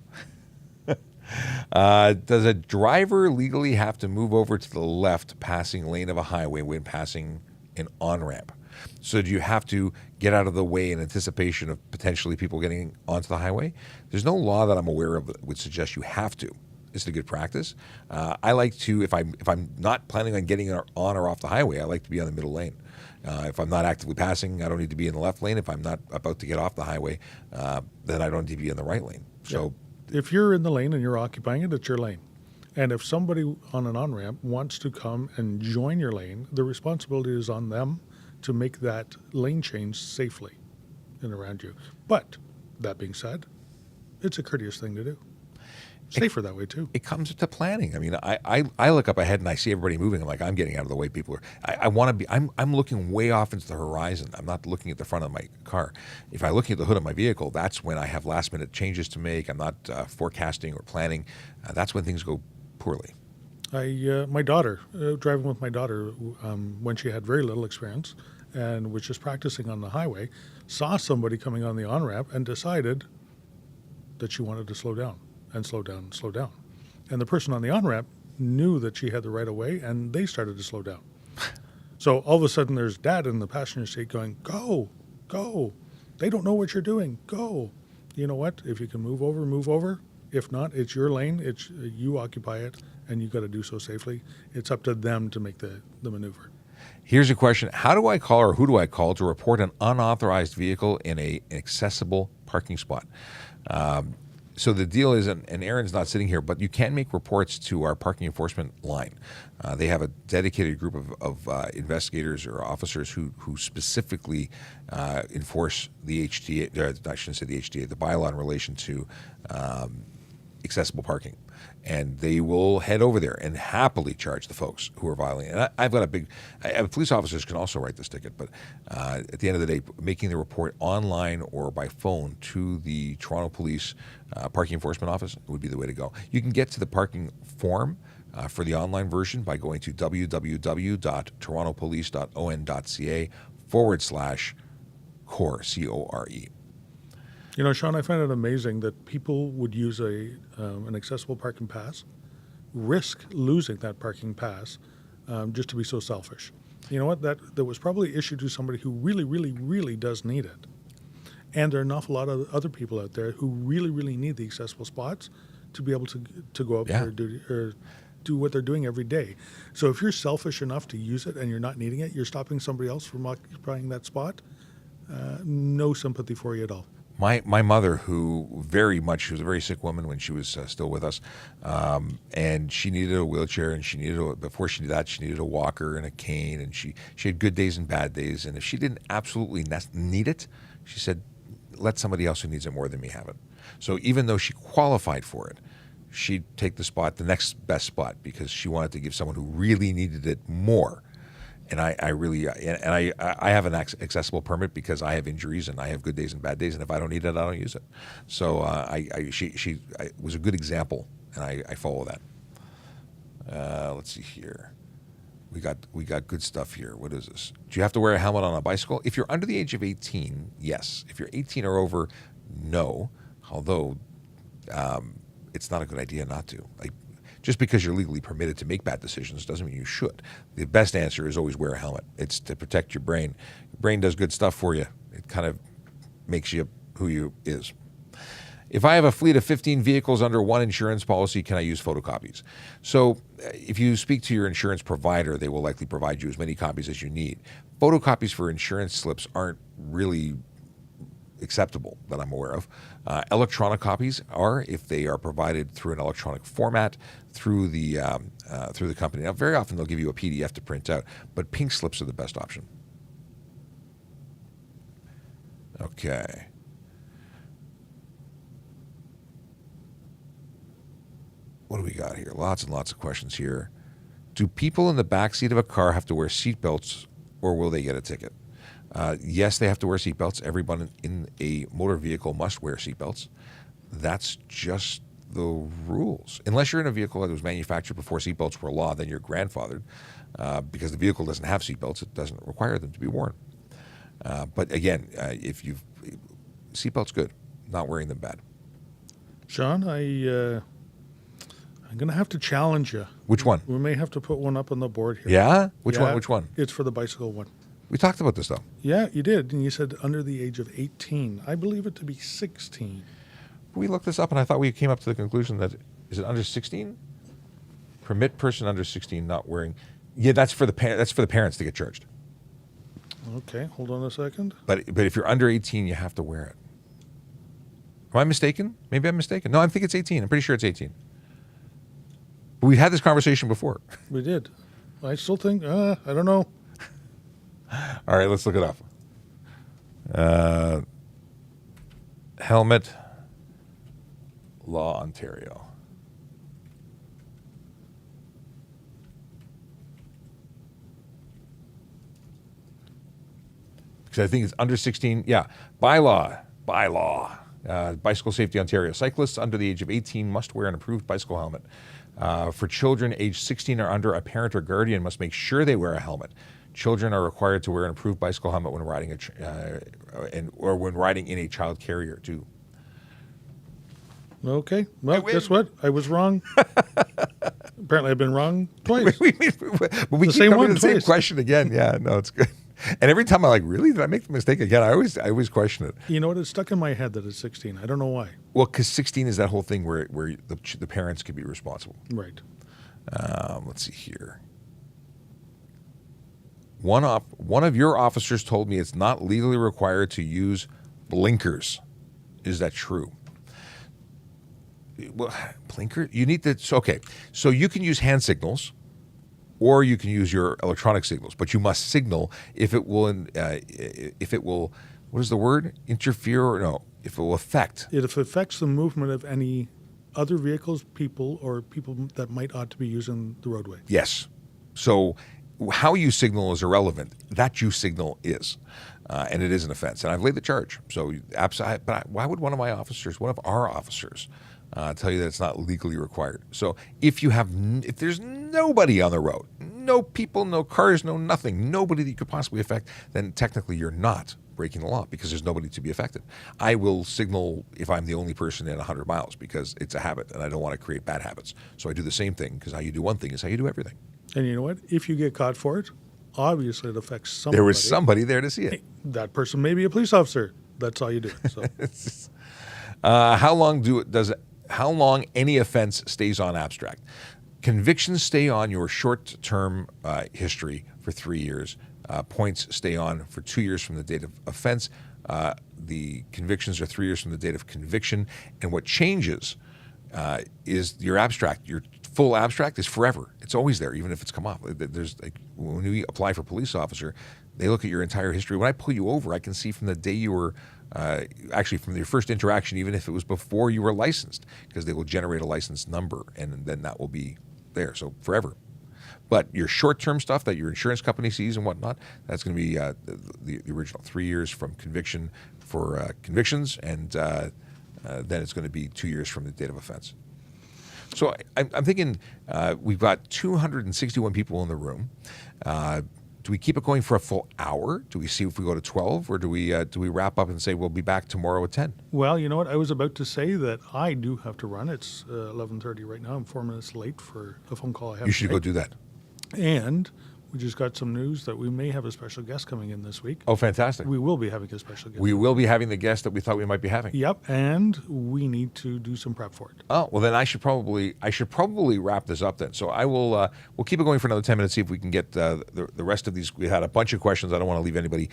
Does a driver legally have to move over to the left passing lane of a highway when passing an on-ramp? So do you have to get out of the way in anticipation of potentially people getting onto the highway? There's no law that I'm aware of that would suggest you have to. It's a good practice. I like to, if I'm not planning on getting on or off the highway, I like to be on the middle lane. If I'm not actively passing, I don't need to be in the left lane. If I'm not about to get off the highway, then I don't need to be in the right lane. So. yeah. If you're in the lane and you're occupying it, it's your lane. And if somebody on an on-ramp wants to come and join your lane, the responsibility is on them to make that lane change safely and around you. But that being said, it's a courteous thing to do. Safer that way too. It comes to planning. I mean, I look up ahead and I see everybody moving. I'm like, I'm getting out of the way. People are. I want to be. I'm looking way off into the horizon. I'm not looking at the front of my car. If I'm looking at the hood of my vehicle, that's when I have last minute changes to make. I'm not forecasting or planning. That's when things go poorly. My daughter, driving with my daughter when she had very little experience and was just practicing on the highway, saw somebody coming on the on-ramp and decided that she wanted to slow down and slow down and slow down. And the person on the on-ramp knew that she had the right of way, and they started to slow down. So all of a sudden there's dad in the passenger seat going, go, go. They don't know what you're doing. Go. You know what? If you can move over, move over. If not, it's your lane. It's you occupy it, and you've got to do so safely. It's up to them to make the maneuver. Here's a question. How do I call or who do I call to report an unauthorized vehicle in an accessible parking spot? So the deal is, and Aaron's not sitting here, but you can make reports to our parking enforcement line. They have a dedicated group of investigators or officers who specifically enforce the HTA, I shouldn't say the HTA, the bylaw in relation to accessible parking. And they will head over there and happily charge the folks who are violating. And I've got police officers can also write this ticket, but at the end of the day, making the report online or by phone to the Toronto Police Parking Enforcement Office would be the way to go. You can get to the parking form for the online version by going to www.torontopolice.on.ca/CORE, C-O-R-E. You know, Sean, I find it amazing that people would use an accessible parking pass, risk losing that parking pass just to be so selfish. You know what? That was probably issued to somebody who really, really, really does need it. And there are an awful lot of other people out there who really, really need the accessible spots to be able to go out there or do what they're doing every day. So if you're selfish enough to use it and you're not needing it, you're stopping somebody else from occupying that spot, no sympathy for you at all. My mother, who she was a very sick woman when she was still with us, and she needed a wheelchair, and before she did that, she needed a walker and a cane, and she had good days and bad days, and if she didn't absolutely need it, she said, let somebody else who needs it more than me have it. So even though she qualified for it, she'd take the next best spot, because she wanted to give someone who really needed it more. And I have an accessible permit because I have injuries and I have good days and bad days, and if I don't need it, I don't use it. So she was a good example, and I follow that. Let's see here. We got good stuff here. What is this? Do you have to wear a helmet on a bicycle? If you're under the age of 18, yes. If you're 18 or over, no. Although it's not a good idea not to. Just because you're legally permitted to make bad decisions doesn't mean you should. The best answer is always wear a helmet. It's to protect your brain. Your brain does good stuff for you. It kind of makes you who you is. If I have a fleet of 15 vehicles under one insurance policy, can I use photocopies? So if you speak to your insurance provider, they will likely provide you as many copies as you need. Photocopies for insurance slips aren't really acceptable that I'm aware of. Electronic copies are if they are provided through an electronic format through the company. Now, very often they'll give you a PDF to print out, but pink slips are the best option. Okay. What do we got here? Lots and lots of questions here. Do people in the back seat of a car have to wear seatbelts, or will they get a ticket? Yes, they have to wear seatbelts. Everyone in a motor vehicle must wear seatbelts. That's just the rules. Unless you're in a vehicle that was manufactured before seatbelts were law, then you're grandfathered. Because the vehicle doesn't have seatbelts, it doesn't require them to be worn. But again, if you've seatbelts, good. Not wearing them, bad. Sean, I'm going to have to challenge you. Which one? We may have to put one up on the board here. Yeah? Which Yeah, one? Which one? It's for the bicycle one. We talked about this, though. Yeah, you did. And you said under the age of 18. I believe it to be 16. We looked this up, and I thought we came up to the conclusion that, is it under 16? Permit person under 16 not wearing. Yeah, that's for the parents to get charged. Okay, hold on a second. But if you're under 18, you have to wear it. Am I mistaken? Maybe I'm mistaken. No, I think it's 18. I'm pretty sure it's 18. But we had this conversation before. We did. I still think, I don't know. All right, let's look it up. Helmet law, Ontario. Because I think it's under 16. Yeah, bylaw. Bicycle Safety Ontario. Cyclists under the age of 18 must wear an approved bicycle helmet. For children aged 16 or under, a parent or guardian must make sure they wear a helmet. Children are required to wear an approved bicycle helmet when riding or when riding in a child carrier too. Okay. Well, guess what? I was wrong. Apparently, I've been wrong twice. But we keep same coming one to the same twice. question again. Yeah, no, it's good. And every time I'm like, really? Did I make the mistake again? I always question it. You know what? It's stuck in my head that it's 16. I don't know why. Well, because 16 is that whole thing where the parents can be responsible. Right. Let's see here. One of your officers told me it's not legally required to use blinkers. Is that true? Well, blinker? You need to. Okay, so you can use hand signals, or you can use your electronic signals, but you must signal if it will. What is the word? Interfere or no? If it will affect. If it affects the movement of any other vehicles, people, or people that might ought to be using the roadway. Yes. So how you signal is irrelevant. That you signal is. And it is an offense. And I've laid the charge. So, but why would one of our officers, tell you that it's not legally required? So if there's nobody on the road, no people, no cars, no nothing, nobody that you could possibly affect, then technically you're not breaking the law because there's nobody to be affected. I will signal if I'm the only person in 100 miles because it's a habit and I don't want to create bad habits. So I do the same thing because how you do one thing is how you do everything. And you know what? If you get caught for it, obviously it affects somebody. There was somebody there to see it. That person may be a police officer. That's all you do. So. How long any offense stays on abstract? Convictions stay on your short-term history for 3 years. Points stay on for 2 years from the date of offense. The convictions are 3 years from the date of conviction. And what changes is your abstract. Your full abstract is forever. It's always there, even if it's come off. There's when we apply for police officer, they look at your entire history. When I pull you over, I can see from the day you were, actually from your first interaction, even if it was before you were licensed, because they will generate a license number, and then that will be there, so forever. But your short-term stuff that your insurance company sees and whatnot, that's going to be the original 3 years from conviction for convictions, and then it's going to be 2 years from the date of offense. So I'm thinking we've got 261 people in the room. Do we keep it going for a full hour? Do we see if we go to 12, or do we wrap up and say we'll be back tomorrow at 10? Well, you know what? I was about to say that I do have to run. It's 11:30 right now. I'm 4 minutes late for a phone call I have. You should go do that. And we just got some news that we may have a special guest coming in this week. Oh, fantastic. We will be having a special guest. We will be having the guest that we thought we might be having. Yep, and we need to do some prep for it. Oh, well then I should probably wrap this up then. So I will we'll keep it going for another 10 minutes, see if we can get the rest of these. We had a bunch of questions. I don't want to leave anybody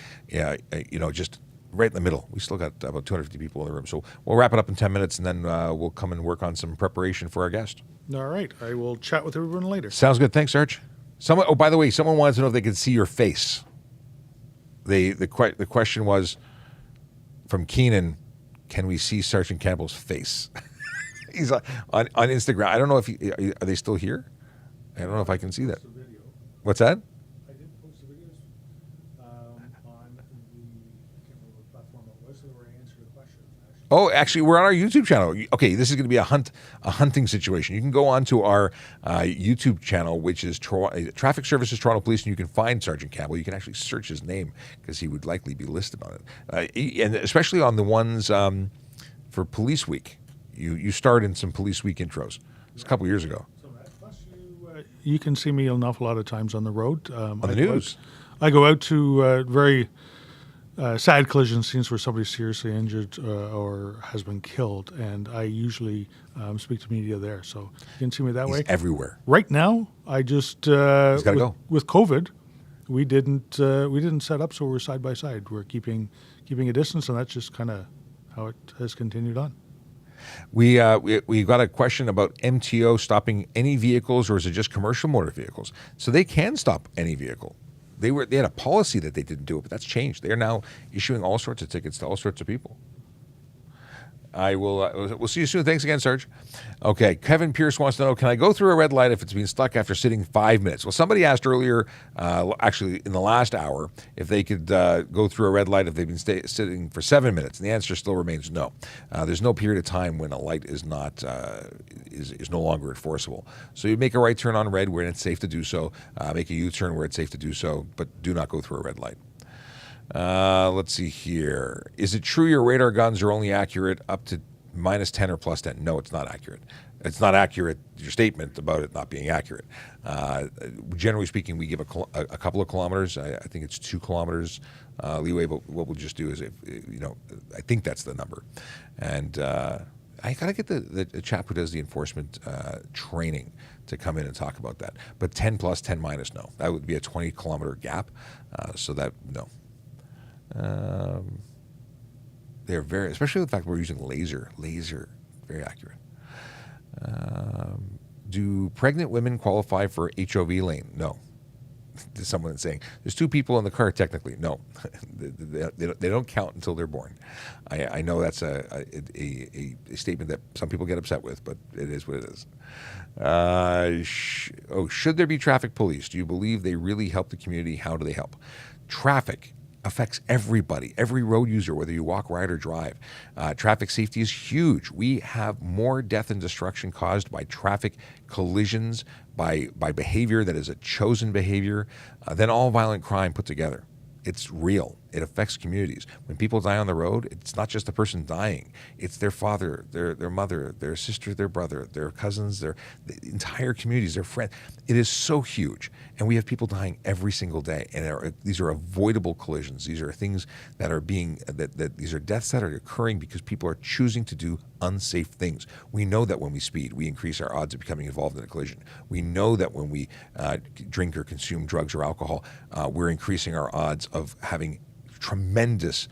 just right in the middle. We still got about 250 people in the room. So we'll wrap it up in 10 minutes, and then we'll come and work on some preparation for our guest. All right. I will chat with everyone later. Sounds good. Thanks, Serge. Oh, by the way, someone wanted to know if they could see your face. The question was from Keenan, can we see Sergeant Campbell's face? He's on Instagram. I don't know if are they still here? I don't know if I can see that. What's that? I did post the videos on the, I can't remember what platform it was, so we're answering the question. Oh, actually, we're on our YouTube channel. Okay, this is going to be a hunting situation. You can go onto our YouTube channel, which is Traffic Services Toronto Police, and you can find Sergeant Campbell. You can actually search his name because he would likely be listed on it, and especially on the ones for Police Week. You starred in some Police Week intros. It's a couple years ago. Plus, you can see me an awful lot of times on the road. On the news. I go out to very sad collision scenes where somebody's seriously injured or has been killed, and I usually speak to media there. So you can see me that way. He's everywhere. Right now, I just He's got to go. With COVID, we didn't set up, so we're side by side. We're keeping a distance, and that's just kind of how it has continued on. We got a question about MTO stopping any vehicles, or is it just commercial motor vehicles? So they can stop any vehicle. They had a policy that they didn't do it, but that's changed. They are now issuing all sorts of tickets to all sorts of people. We'll see you soon. Thanks again, Serge. Okay, Kevin Pierce wants to know, can I go through a red light if it's been stuck after sitting 5 minutes? Well, somebody asked earlier, actually in the last hour, if they could go through a red light if they've been sitting for 7 minutes, and the answer still remains no. There's no period of time when a light is not is no longer enforceable. So you make a right turn on red when it's safe to do so, make a U-turn where it's safe to do so, but do not go through a red light. Let's see here. Is it true your radar guns are only accurate up to -10 or +10? No, it's not accurate. It's not accurate, your statement about it not being accurate. Generally speaking, we give a couple of kilometers. I think it's 2 kilometers leeway, but what we'll just do is, I think that's the number. And I got to get the chap who does the enforcement training to come in and talk about that. But 10 plus, 10 minus, no. That would be a 20-kilometer gap. So that, no. They're very, especially the fact we're using laser, very accurate. Do pregnant women qualify for HOV lane? No. To someone that's saying there's 2 people in the car, technically, no. they don't count until they're born. I know that's a statement that some people get upset with, but it is what it is. Should there be traffic police? Do you believe they really help the community? How do they help? Traffic affects everybody, every road user, whether you walk, ride, or drive. Traffic safety is huge. We have more death and destruction caused by traffic collisions, by behavior that is a chosen behavior, than all violent crime put together. It's real. It affects communities. When people die on the road, it's not just the person dying. It's their father, their mother, their sister, their brother, their cousins, the entire communities, their friends. It is so huge. And we have people dying every single day. And these are avoidable collisions. These are things that are these are deaths that are occurring because people are choosing to do unsafe things. We know that when we speed, we increase our odds of becoming involved in a collision. We know that when we drink or consume drugs or alcohol, we're increasing our odds of having tremendous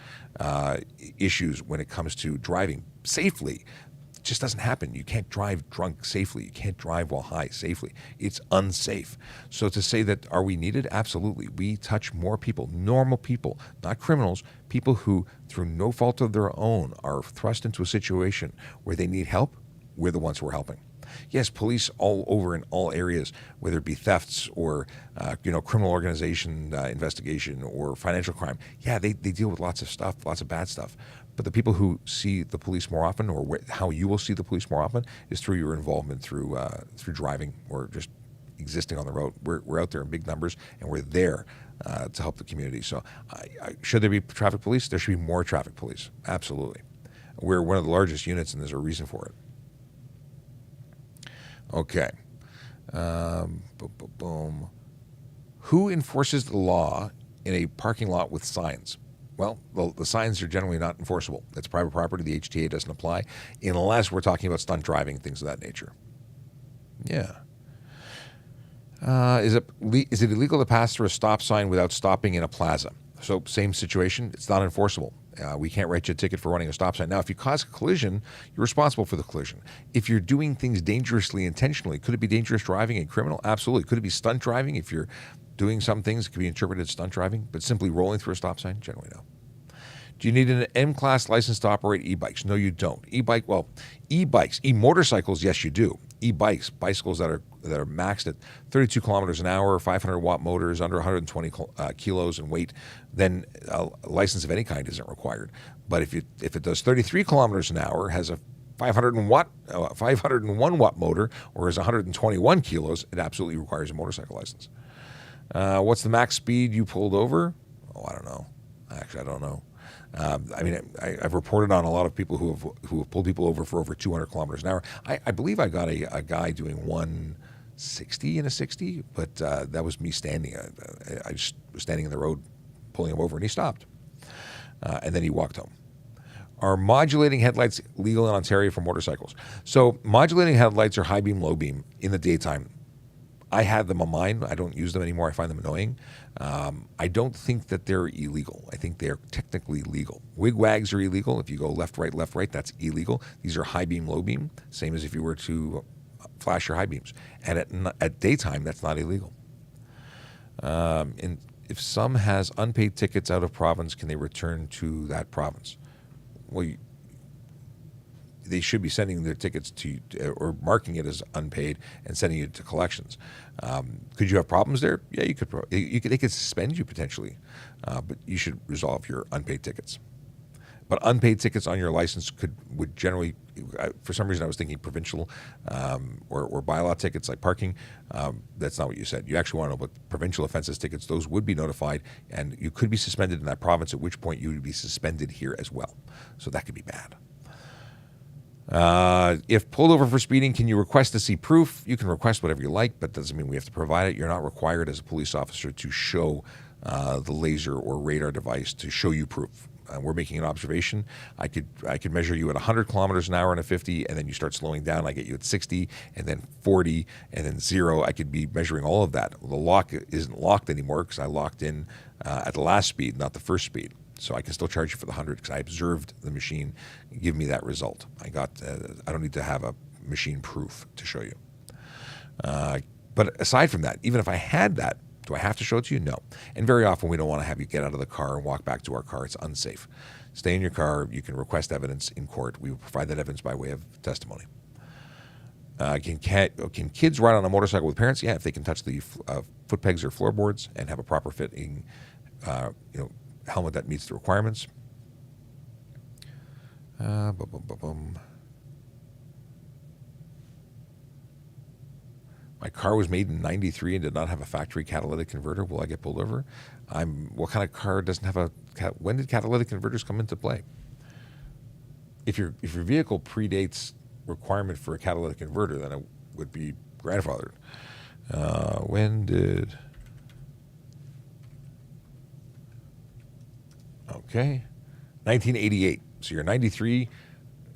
issues when it comes to driving safely. It just doesn't happen. You can't drive drunk safely. You can't drive while high safely. It's unsafe. So to say that, are we needed? Absolutely. We touch more people, normal people, not criminals, people who, through no fault of their own, are thrust into a situation where they need help. We're the ones who are helping. Yes, police all over in all areas, whether it be thefts or criminal organization investigation or financial crime. Yeah, they deal with lots of stuff, lots of bad stuff. But the people who see the police more often, or how you will see the police more often, is through your involvement through driving or just existing on the road. We're out there in big numbers, and we're there to help the community. So should there be traffic police? There should be more traffic police. Absolutely. We're one of the largest units, and there's a reason for it. Okay. Boom. Who enforces the law in a parking lot with signs? Well, the signs are generally not enforceable. That's private property. The HTA doesn't apply unless we're talking about stunt driving, things of that nature. Yeah. Is it illegal to pass through a stop sign without stopping in a plaza? So same situation. It's not enforceable. We can't write you a ticket for running a stop sign. Now, if you cause a collision, you're responsible for the collision. If you're doing things dangerously, intentionally, could it be dangerous driving and criminal? Absolutely. Could it be stunt driving? If you're doing some things, it could be interpreted as stunt driving, but simply rolling through a stop sign, generally no. Do you need an M-Class license to operate e-bikes? No, you don't. E-bikes, e-motorcycles, yes, you do. E-bikes, bicycles that are maxed at 32 kilometers an hour, 500-watt motors, under 120 kilos in weight, then a license of any kind isn't required. But if it does 33 kilometers an hour, has a 501-watt motor, or is 121 kilos, it absolutely requires a motorcycle license. What's the max speed you pulled over? Oh, I don't know. Actually, I don't know. I've reported on a lot of people who have pulled people over for over 200 kilometers an hour. I believe I got a guy doing 160 in a 60, but that was me standing. I just was standing in the road, pulling him over, and he stopped. And then he walked home. Are modulating headlights legal in Ontario for motorcycles? So modulating headlights are high beam, low beam in the daytime. I had them on mine. I don't use them anymore. I find them annoying. I don't think that they're illegal. I think they're technically legal. Wig-wags are illegal. If you go left, right, that's illegal. These are high beam, low beam, same as if you were to flash your high beams. And at daytime, that's not illegal. And if some has unpaid tickets out of province, can they return to that province? Well, they should be sending their tickets to, or marking it as unpaid and sending it to collections. Could you have problems there? Yeah, you could. They could suspend you potentially, but you should resolve your unpaid tickets. But unpaid tickets on your license would generally, for some reason I was thinking provincial or bylaw tickets like parking. That's not what you said. You actually want to know about provincial offenses tickets. Those would be notified, and you could be suspended in that province, at which point you would be suspended here as well. So that could be bad. If pulled over for speeding, can you request to see proof? You can request whatever you like, but doesn't mean we have to provide it. You're not required as a police officer to show the laser or radar device to show you proof. We're making an observation. I could measure you at 100 kilometers an hour in a 50, and then you start slowing down. I get you at 60, and then 40, and then 0. I could be measuring all of that. The lock isn't locked anymore because I locked in at the last speed, not the first speed. So I can still charge you for the 100 because I observed the machine give me that result. I don't need to have a machine proof to show you. But aside from that, even if I had that, do I have to show it to you? No. And very often we don't want to have you get out of the car and walk back to our car. It's unsafe. Stay in your car. You can request evidence in court. We will provide that evidence by way of testimony. Can kids ride on a motorcycle with parents? Yeah, if they can touch the foot pegs or floorboards and have a proper fitting, helmet that meets the requirements. My car was made in '93 and did not have a factory catalytic converter. Will I get pulled over? What kind of car doesn't have when did catalytic converters come into play? If your vehicle predates requirement for a catalytic converter, then it would be grandfathered. When did? Okay, 1988. So your 93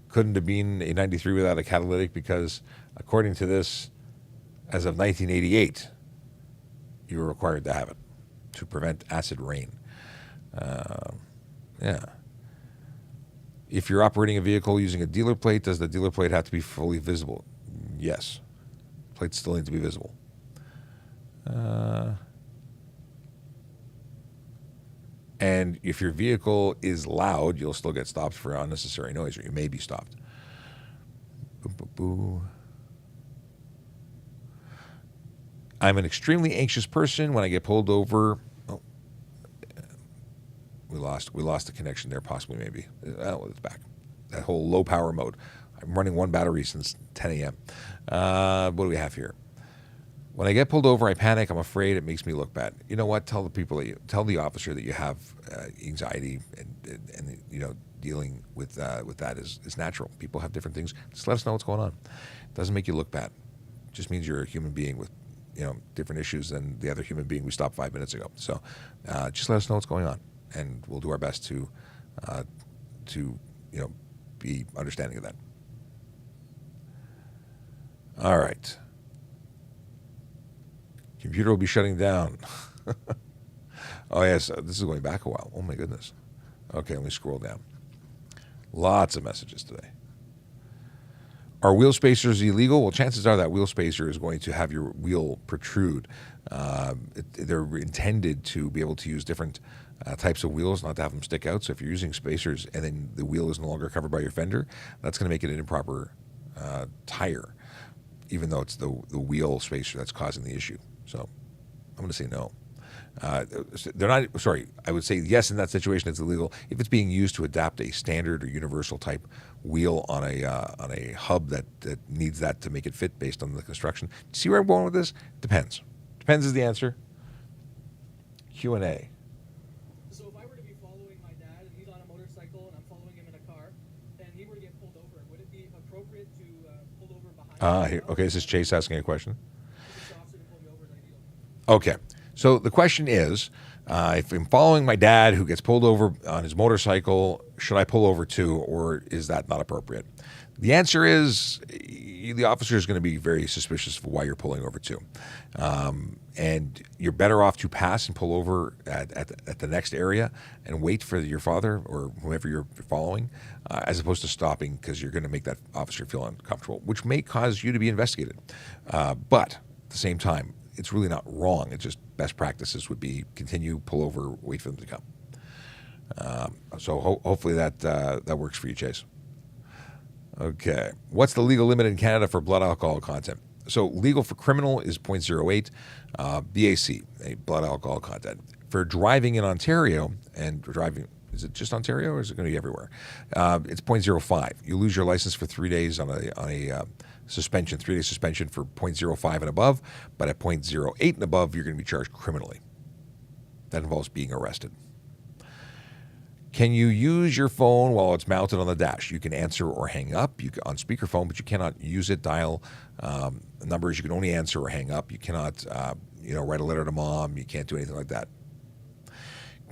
couldn't have been a 93 without a catalytic because, according to this, as of 1988, you were required to have it to prevent acid rain. Yeah. If you're operating a vehicle using a dealer plate, does the dealer plate have to be fully visible? Yes. Plates still need to be visible. And if your vehicle is loud, you'll still get stopped for unnecessary noise, or you may be stopped. I'm an extremely anxious person. When I get pulled over, we lost the connection there, possibly, maybe. Oh, it's back. That whole low power mode. I'm running one battery since 10 a.m. What do we have here? When I get pulled over, I panic. I'm afraid. It makes me look bad. You know what? Tell the officer that you have anxiety, and dealing with that is natural. People have different things. Just let us know what's going on. It doesn't make you look bad. It just means you're a human being with different issues than the other human being we stopped 5 minutes ago. So just let us know what's going on, and we'll do our best to be understanding of that. All right. Computer will be shutting down. Oh, yes. This is going back a while. Oh, my goodness. Okay, let me scroll down. Lots of messages today. Are wheel spacers illegal? Well, chances are that wheel spacer is going to have your wheel protrude. They're intended to be able to use different types of wheels, not to have them stick out. So if you're using spacers and then the wheel is no longer covered by your fender, that's going to make it an improper tire, even though it's the wheel spacer that's causing the issue. So I'm going to say no. They're not. Sorry, I would say yes. In that situation, it's illegal if it's being used to adapt a standard or universal type wheel on a hub that needs that to make it fit based on the construction. See where I'm going with this? Depends. Depends is the answer. Q&A. So if I were to be following my dad and he's on a motorcycle and I'm following him in a car, and he were to get pulled over, would it be appropriate to pull over behind him? Okay, this is Chase asking a question. If the officer to pull me over, is that ideal? Okay. So the question is, if I'm following my dad who gets pulled over on his motorcycle, should I pull over too, or is that not appropriate? The answer is the officer is going to be very suspicious of why you're pulling over too. And you're better off to pass and pull over at the next area and wait for your father or whoever you're following, as opposed to stopping because you're going to make that officer feel uncomfortable, which may cause you to be investigated. But at the same time, it's really not wrong. It's just best practices would be continue, pull over, wait for them to come. So hopefully that works for you, Chase. Okay. What's the legal limit in Canada for blood alcohol content? So legal for criminal is 0.08 BAC, a blood alcohol content. For driving in Ontario and driving, is it just Ontario or is it going to be everywhere? It's 0.05. You lose your license for 3 days on a suspension, 3-day suspension for 0.05 and above, but at 0.08 and above, you're going to be charged criminally. That involves being arrested. Can you use your phone while it's mounted on the dash? You can answer or hang up on speakerphone, but you cannot use it, dial numbers. You can only answer or hang up. You cannot, write a letter to mom. You can't do anything like that.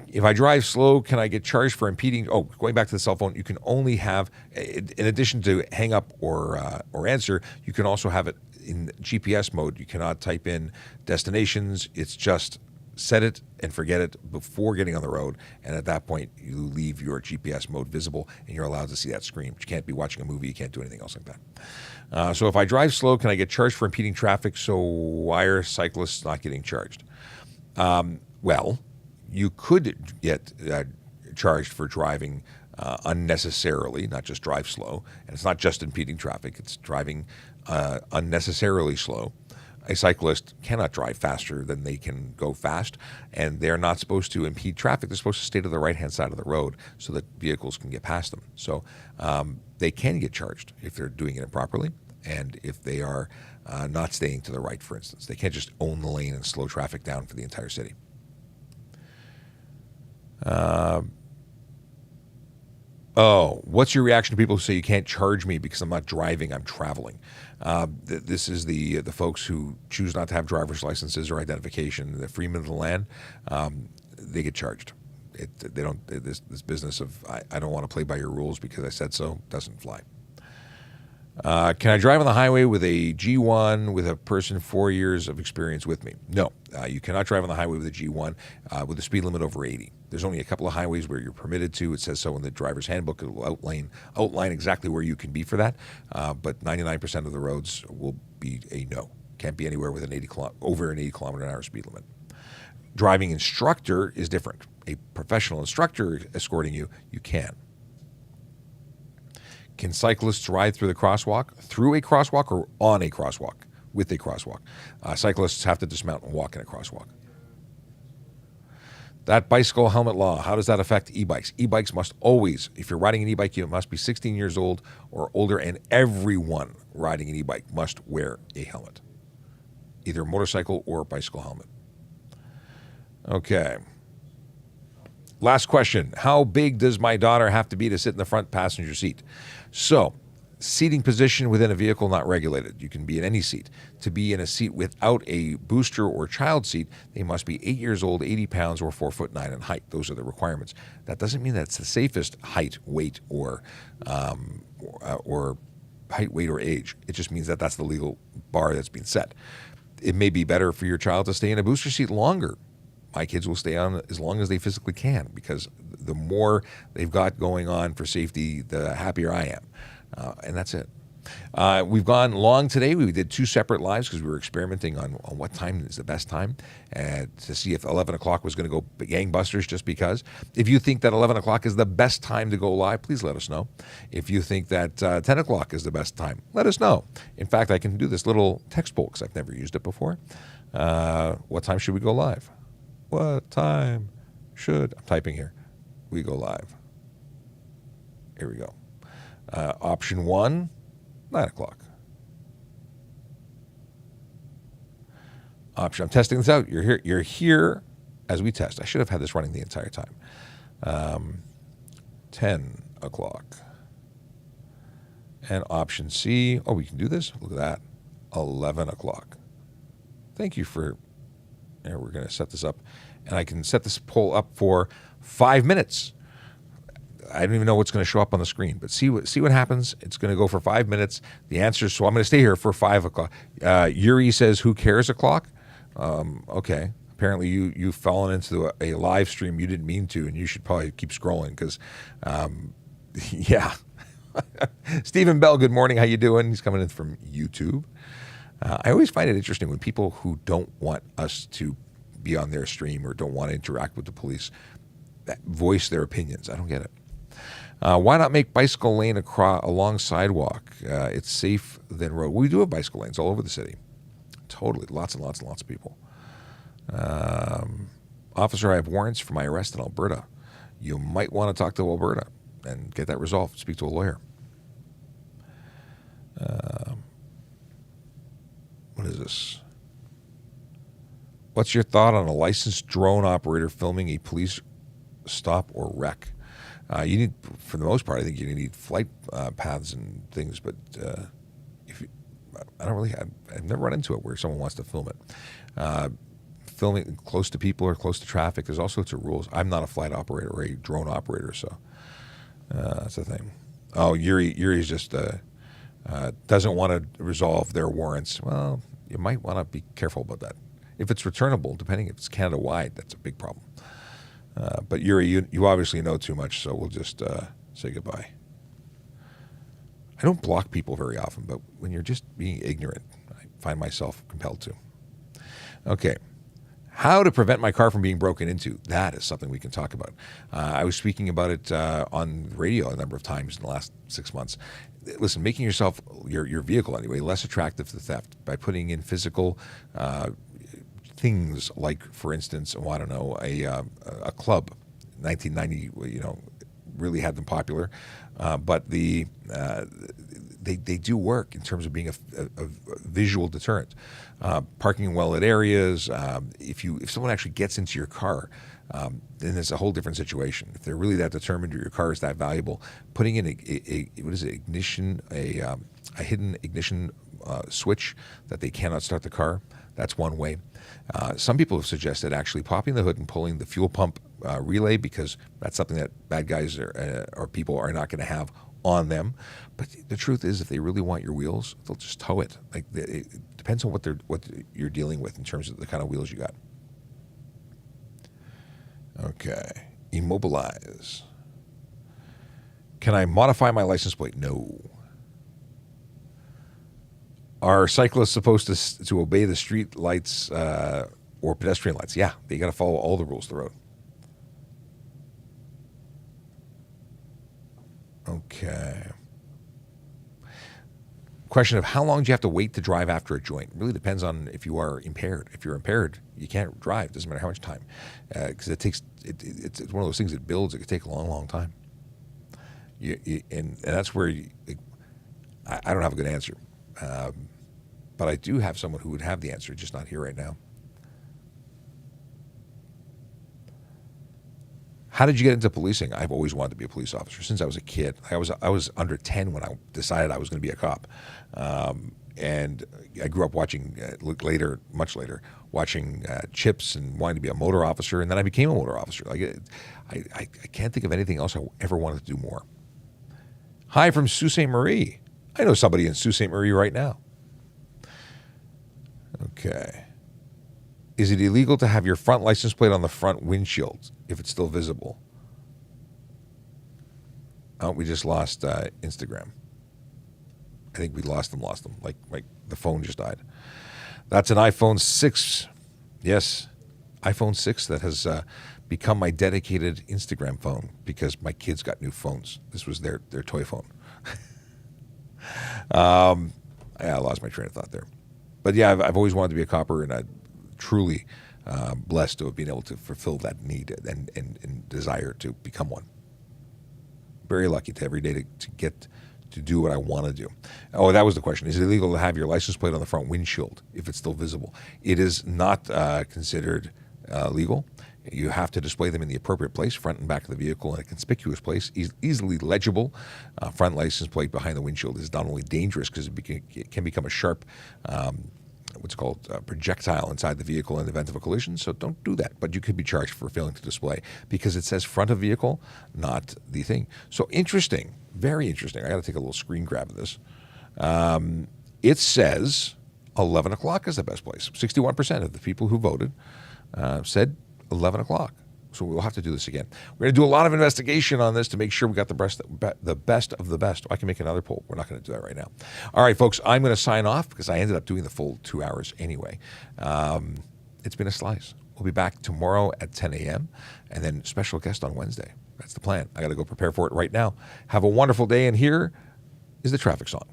If I drive slow, can I get charged for impeding? Oh, going back to the cell phone, you can only have, in addition to hang up or answer, you can also have it in GPS mode. You cannot type in destinations. It's just set it and forget it before getting on the road. And at that point, you leave your GPS mode visible and you're allowed to see that screen. But you can't be watching a movie. You can't do anything else like that. So if I drive slow, can I get charged for impeding traffic? So why are cyclists not getting charged? Well, you could get charged for driving unnecessarily, not just drive slow. And it's not just impeding traffic. It's driving unnecessarily slow. A cyclist cannot drive faster than they can go fast, and they're not supposed to impede traffic. They're supposed to stay to the right-hand side of the road so that vehicles can get past them. So they can get charged if they're doing it improperly, and if they are not staying to the right, for instance. They can't just own the lane and slow traffic down for the entire city. What's your reaction to people who say you can't charge me because I'm not driving, I'm traveling? This is the folks who choose not to have driver's licenses or identification. The freemen of the land, they get charged. They don't. This business of I don't want to play by your rules because I said so doesn't fly. Can I drive on the highway with a G1 with a person 4 years of experience with me? No, you cannot drive on the highway with a G1 with a speed limit over 80. There's only a couple of highways where you're permitted to. It says so in the driver's handbook. It will outline exactly where you can be for that. But 99% of the roads will be a no. Can't be anywhere with over an 80 kilometer an hour speed limit. Driving instructor is different. A professional instructor escorting you, you can. Can cyclists ride through a crosswalk, or on a crosswalk, with a crosswalk? Cyclists have to dismount and walk in a crosswalk. That bicycle helmet law, how does that affect e-bikes? E-bikes must always, if you're riding an e-bike, you must be 16 years old or older, and everyone riding an e-bike must wear a helmet, either a motorcycle or a bicycle helmet. Okay. Last question. How big does my daughter have to be to sit in the front passenger seat? So, seating position within a vehicle not regulated. You can be in any seat. To be in a seat without a booster or child seat, they must be 8 years old, 80 pounds, or 4'9" in height. Those are the requirements. That doesn't mean that's the safest height, weight, or height, weight, or age. It just means that that's the legal bar that's been set. It may be better for your child to stay in a booster seat longer, my kids will stay on as long as they physically can, because the more they've got going on for safety, the happier I am. And that's it. We've gone long today. We did 2 separate lives because we were experimenting on what time is the best time, and to see if 11 o'clock was going to go gangbusters just because. If you think that 11 o'clock is the best time to go live, please let us know. If you think that 10 o'clock is the best time, let us know. In fact, I can do this little text poll because I've never used it before. What time should we go live? What time should, I'm typing here, we go live? Here we go. Option 1, 9 o'clock. I'm testing this out. You're here as we test. I should have had this running the entire time. 10 o'clock. And option C, oh, we can do this? Look at that. 11 o'clock. Thank you for, we're going to set this up. And I can set this poll up for 5 minutes. I don't even know what's going to show up on the screen, but see what happens. It's going to go for 5 minutes. The answer, so I'm going to stay here for 5 o'clock. Yuri says, who cares o'clock? Okay. Apparently you've fallen into a live stream you didn't mean to, and you should probably keep scrolling because, yeah. Stephen Bell, good morning. How you doing? He's coming in from YouTube. I always find it interesting when people who don't want us to be on their stream or don't want to interact with the police voice their opinions. I don't get it. Why not make bicycle lane along sidewalk? It's safe than road. We do have bicycle lanes all over the city. Totally. Lots and lots and lots of people. Officer, I have warrants for my arrest in Alberta. You might want to talk to Alberta and get that resolved. Speak to a lawyer. What is this? What's your thought on a licensed drone operator filming a police stop or wreck? You need, for the most part, I think you need flight paths and things, but I've never run into it where someone wants to film it. Filming close to people or close to traffic, there's all sorts of rules. I'm not a flight operator or a drone operator, so that's the thing. Oh, Yuri's just doesn't want to resolve their warrants. Well, you might want to be careful about that. If it's returnable, depending if it's Canada-wide, that's a big problem. But Yuri, you obviously know too much, so we'll just say goodbye. I don't block people very often, but when you're just being ignorant, I find myself compelled to. Okay. How to prevent my car from being broken into. That is something we can talk about. I was speaking about it on the radio a number of times in the last 6 months. Listen, making yourself, your vehicle anyway, less attractive to theft by putting in physical things like, for instance, I don't know, a club. 1990, really had them popular, but they do work in terms of being a visual deterrent. Parking in well-lit areas. If someone actually gets into your car, then it's a whole different situation. If they're really that determined or your car is that valuable, putting in a hidden ignition switch that they cannot start the car, that's one way. Some people have suggested actually popping the hood and pulling the fuel pump relay, because that's something that bad guys or people are not going to have on them. But the truth is, if they really want your wheels, they'll just tow it. Like, it depends on what you're dealing with in terms of the kind of wheels you got. Okay. Immobilize. Can I modify my license plate? No. Are cyclists supposed to obey the street lights or pedestrian lights? Yeah, they got to follow all the rules of the road. Okay. Question of how long do you have to wait to drive after a joint? It really depends on if you are impaired. If you're impaired, you can't drive. Doesn't matter how much time, because it's one of those things that builds. It could take a long, long time. And that's where I don't have a good answer. But I do have someone who would have the answer, just not here right now. How did you get into policing? I've always wanted to be a police officer since I was a kid. I was under 10 when I decided I was going to be a cop. And I grew up watching, much later, watching Chips and wanting to be a motor officer. And then I became a motor officer. I can't think of anything else I ever wanted to do more. Hi from Sault Ste. Marie. I know somebody in Sault Ste. Marie right now. Okay. Is it illegal to have your front license plate on the front windshield if it's still visible? Oh, we just lost Instagram. I think we lost them. Like the phone just died. That's an iPhone 6. Yes, iPhone 6 that has become my dedicated Instagram phone because my kids got new phones. This was their toy phone. I lost my train of thought there. But yeah, I've always wanted to be a copper, and I'm truly blessed to have been able to fulfill that need and desire to become one. Very lucky to every day to get to do what I want to do. Oh, that was the question. Is it illegal to have your license plate on the front windshield if it's still visible? It is not considered legal. You have to display them in the appropriate place, front and back of the vehicle, in a conspicuous place, easily legible. Front license plate behind the windshield is not only dangerous because it can become a sharp, what's called projectile inside the vehicle in the event of a collision, so don't do that. But you could be charged for failing to display because it says front of vehicle, not the thing. So interesting, very interesting. I got to take a little screen grab of this. It says 11 o'clock is the best place. 61% of the people who voted said 11 o'clock. So we'll have to do this again. We're going to do a lot of investigation on this to make sure we got the best of the best. I can make another poll. We're not going to do that right now. All right, folks, I'm going to sign off because I ended up doing the full 2 hours anyway. It's been a slice. We'll be back tomorrow at 10 a.m. and then special guest on Wednesday. That's the plan. I got to go prepare for it right now. Have a wonderful day, and here is the traffic song.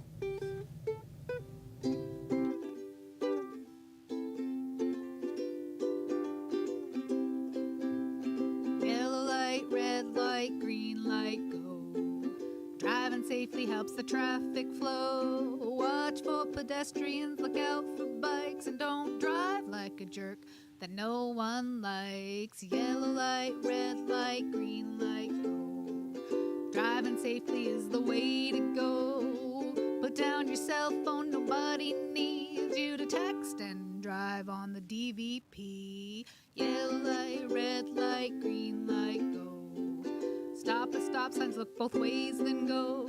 Safely helps the traffic flow. Watch for pedestrians, look out for bikes, and don't drive like a jerk that no one likes. Yellow light, red light, green light, go. Driving safely is the way to go. Put down your cell phone, nobody needs you to text and drive on the DVP. Yellow light, red light, green light, go. Stop at stop signs, look both ways, then go.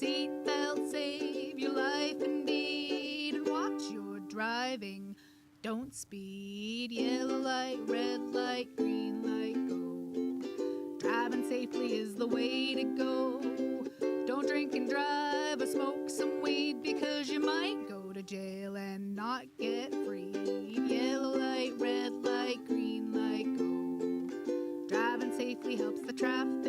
Seatbelt, save your life indeed. And watch your driving, don't speed. Yellow light, red light, green light, go. Driving safely is the way to go. Don't drink and drive or smoke some weed, because you might go to jail and not get free. Yellow light, red light, green light, go. Driving safely helps the traffic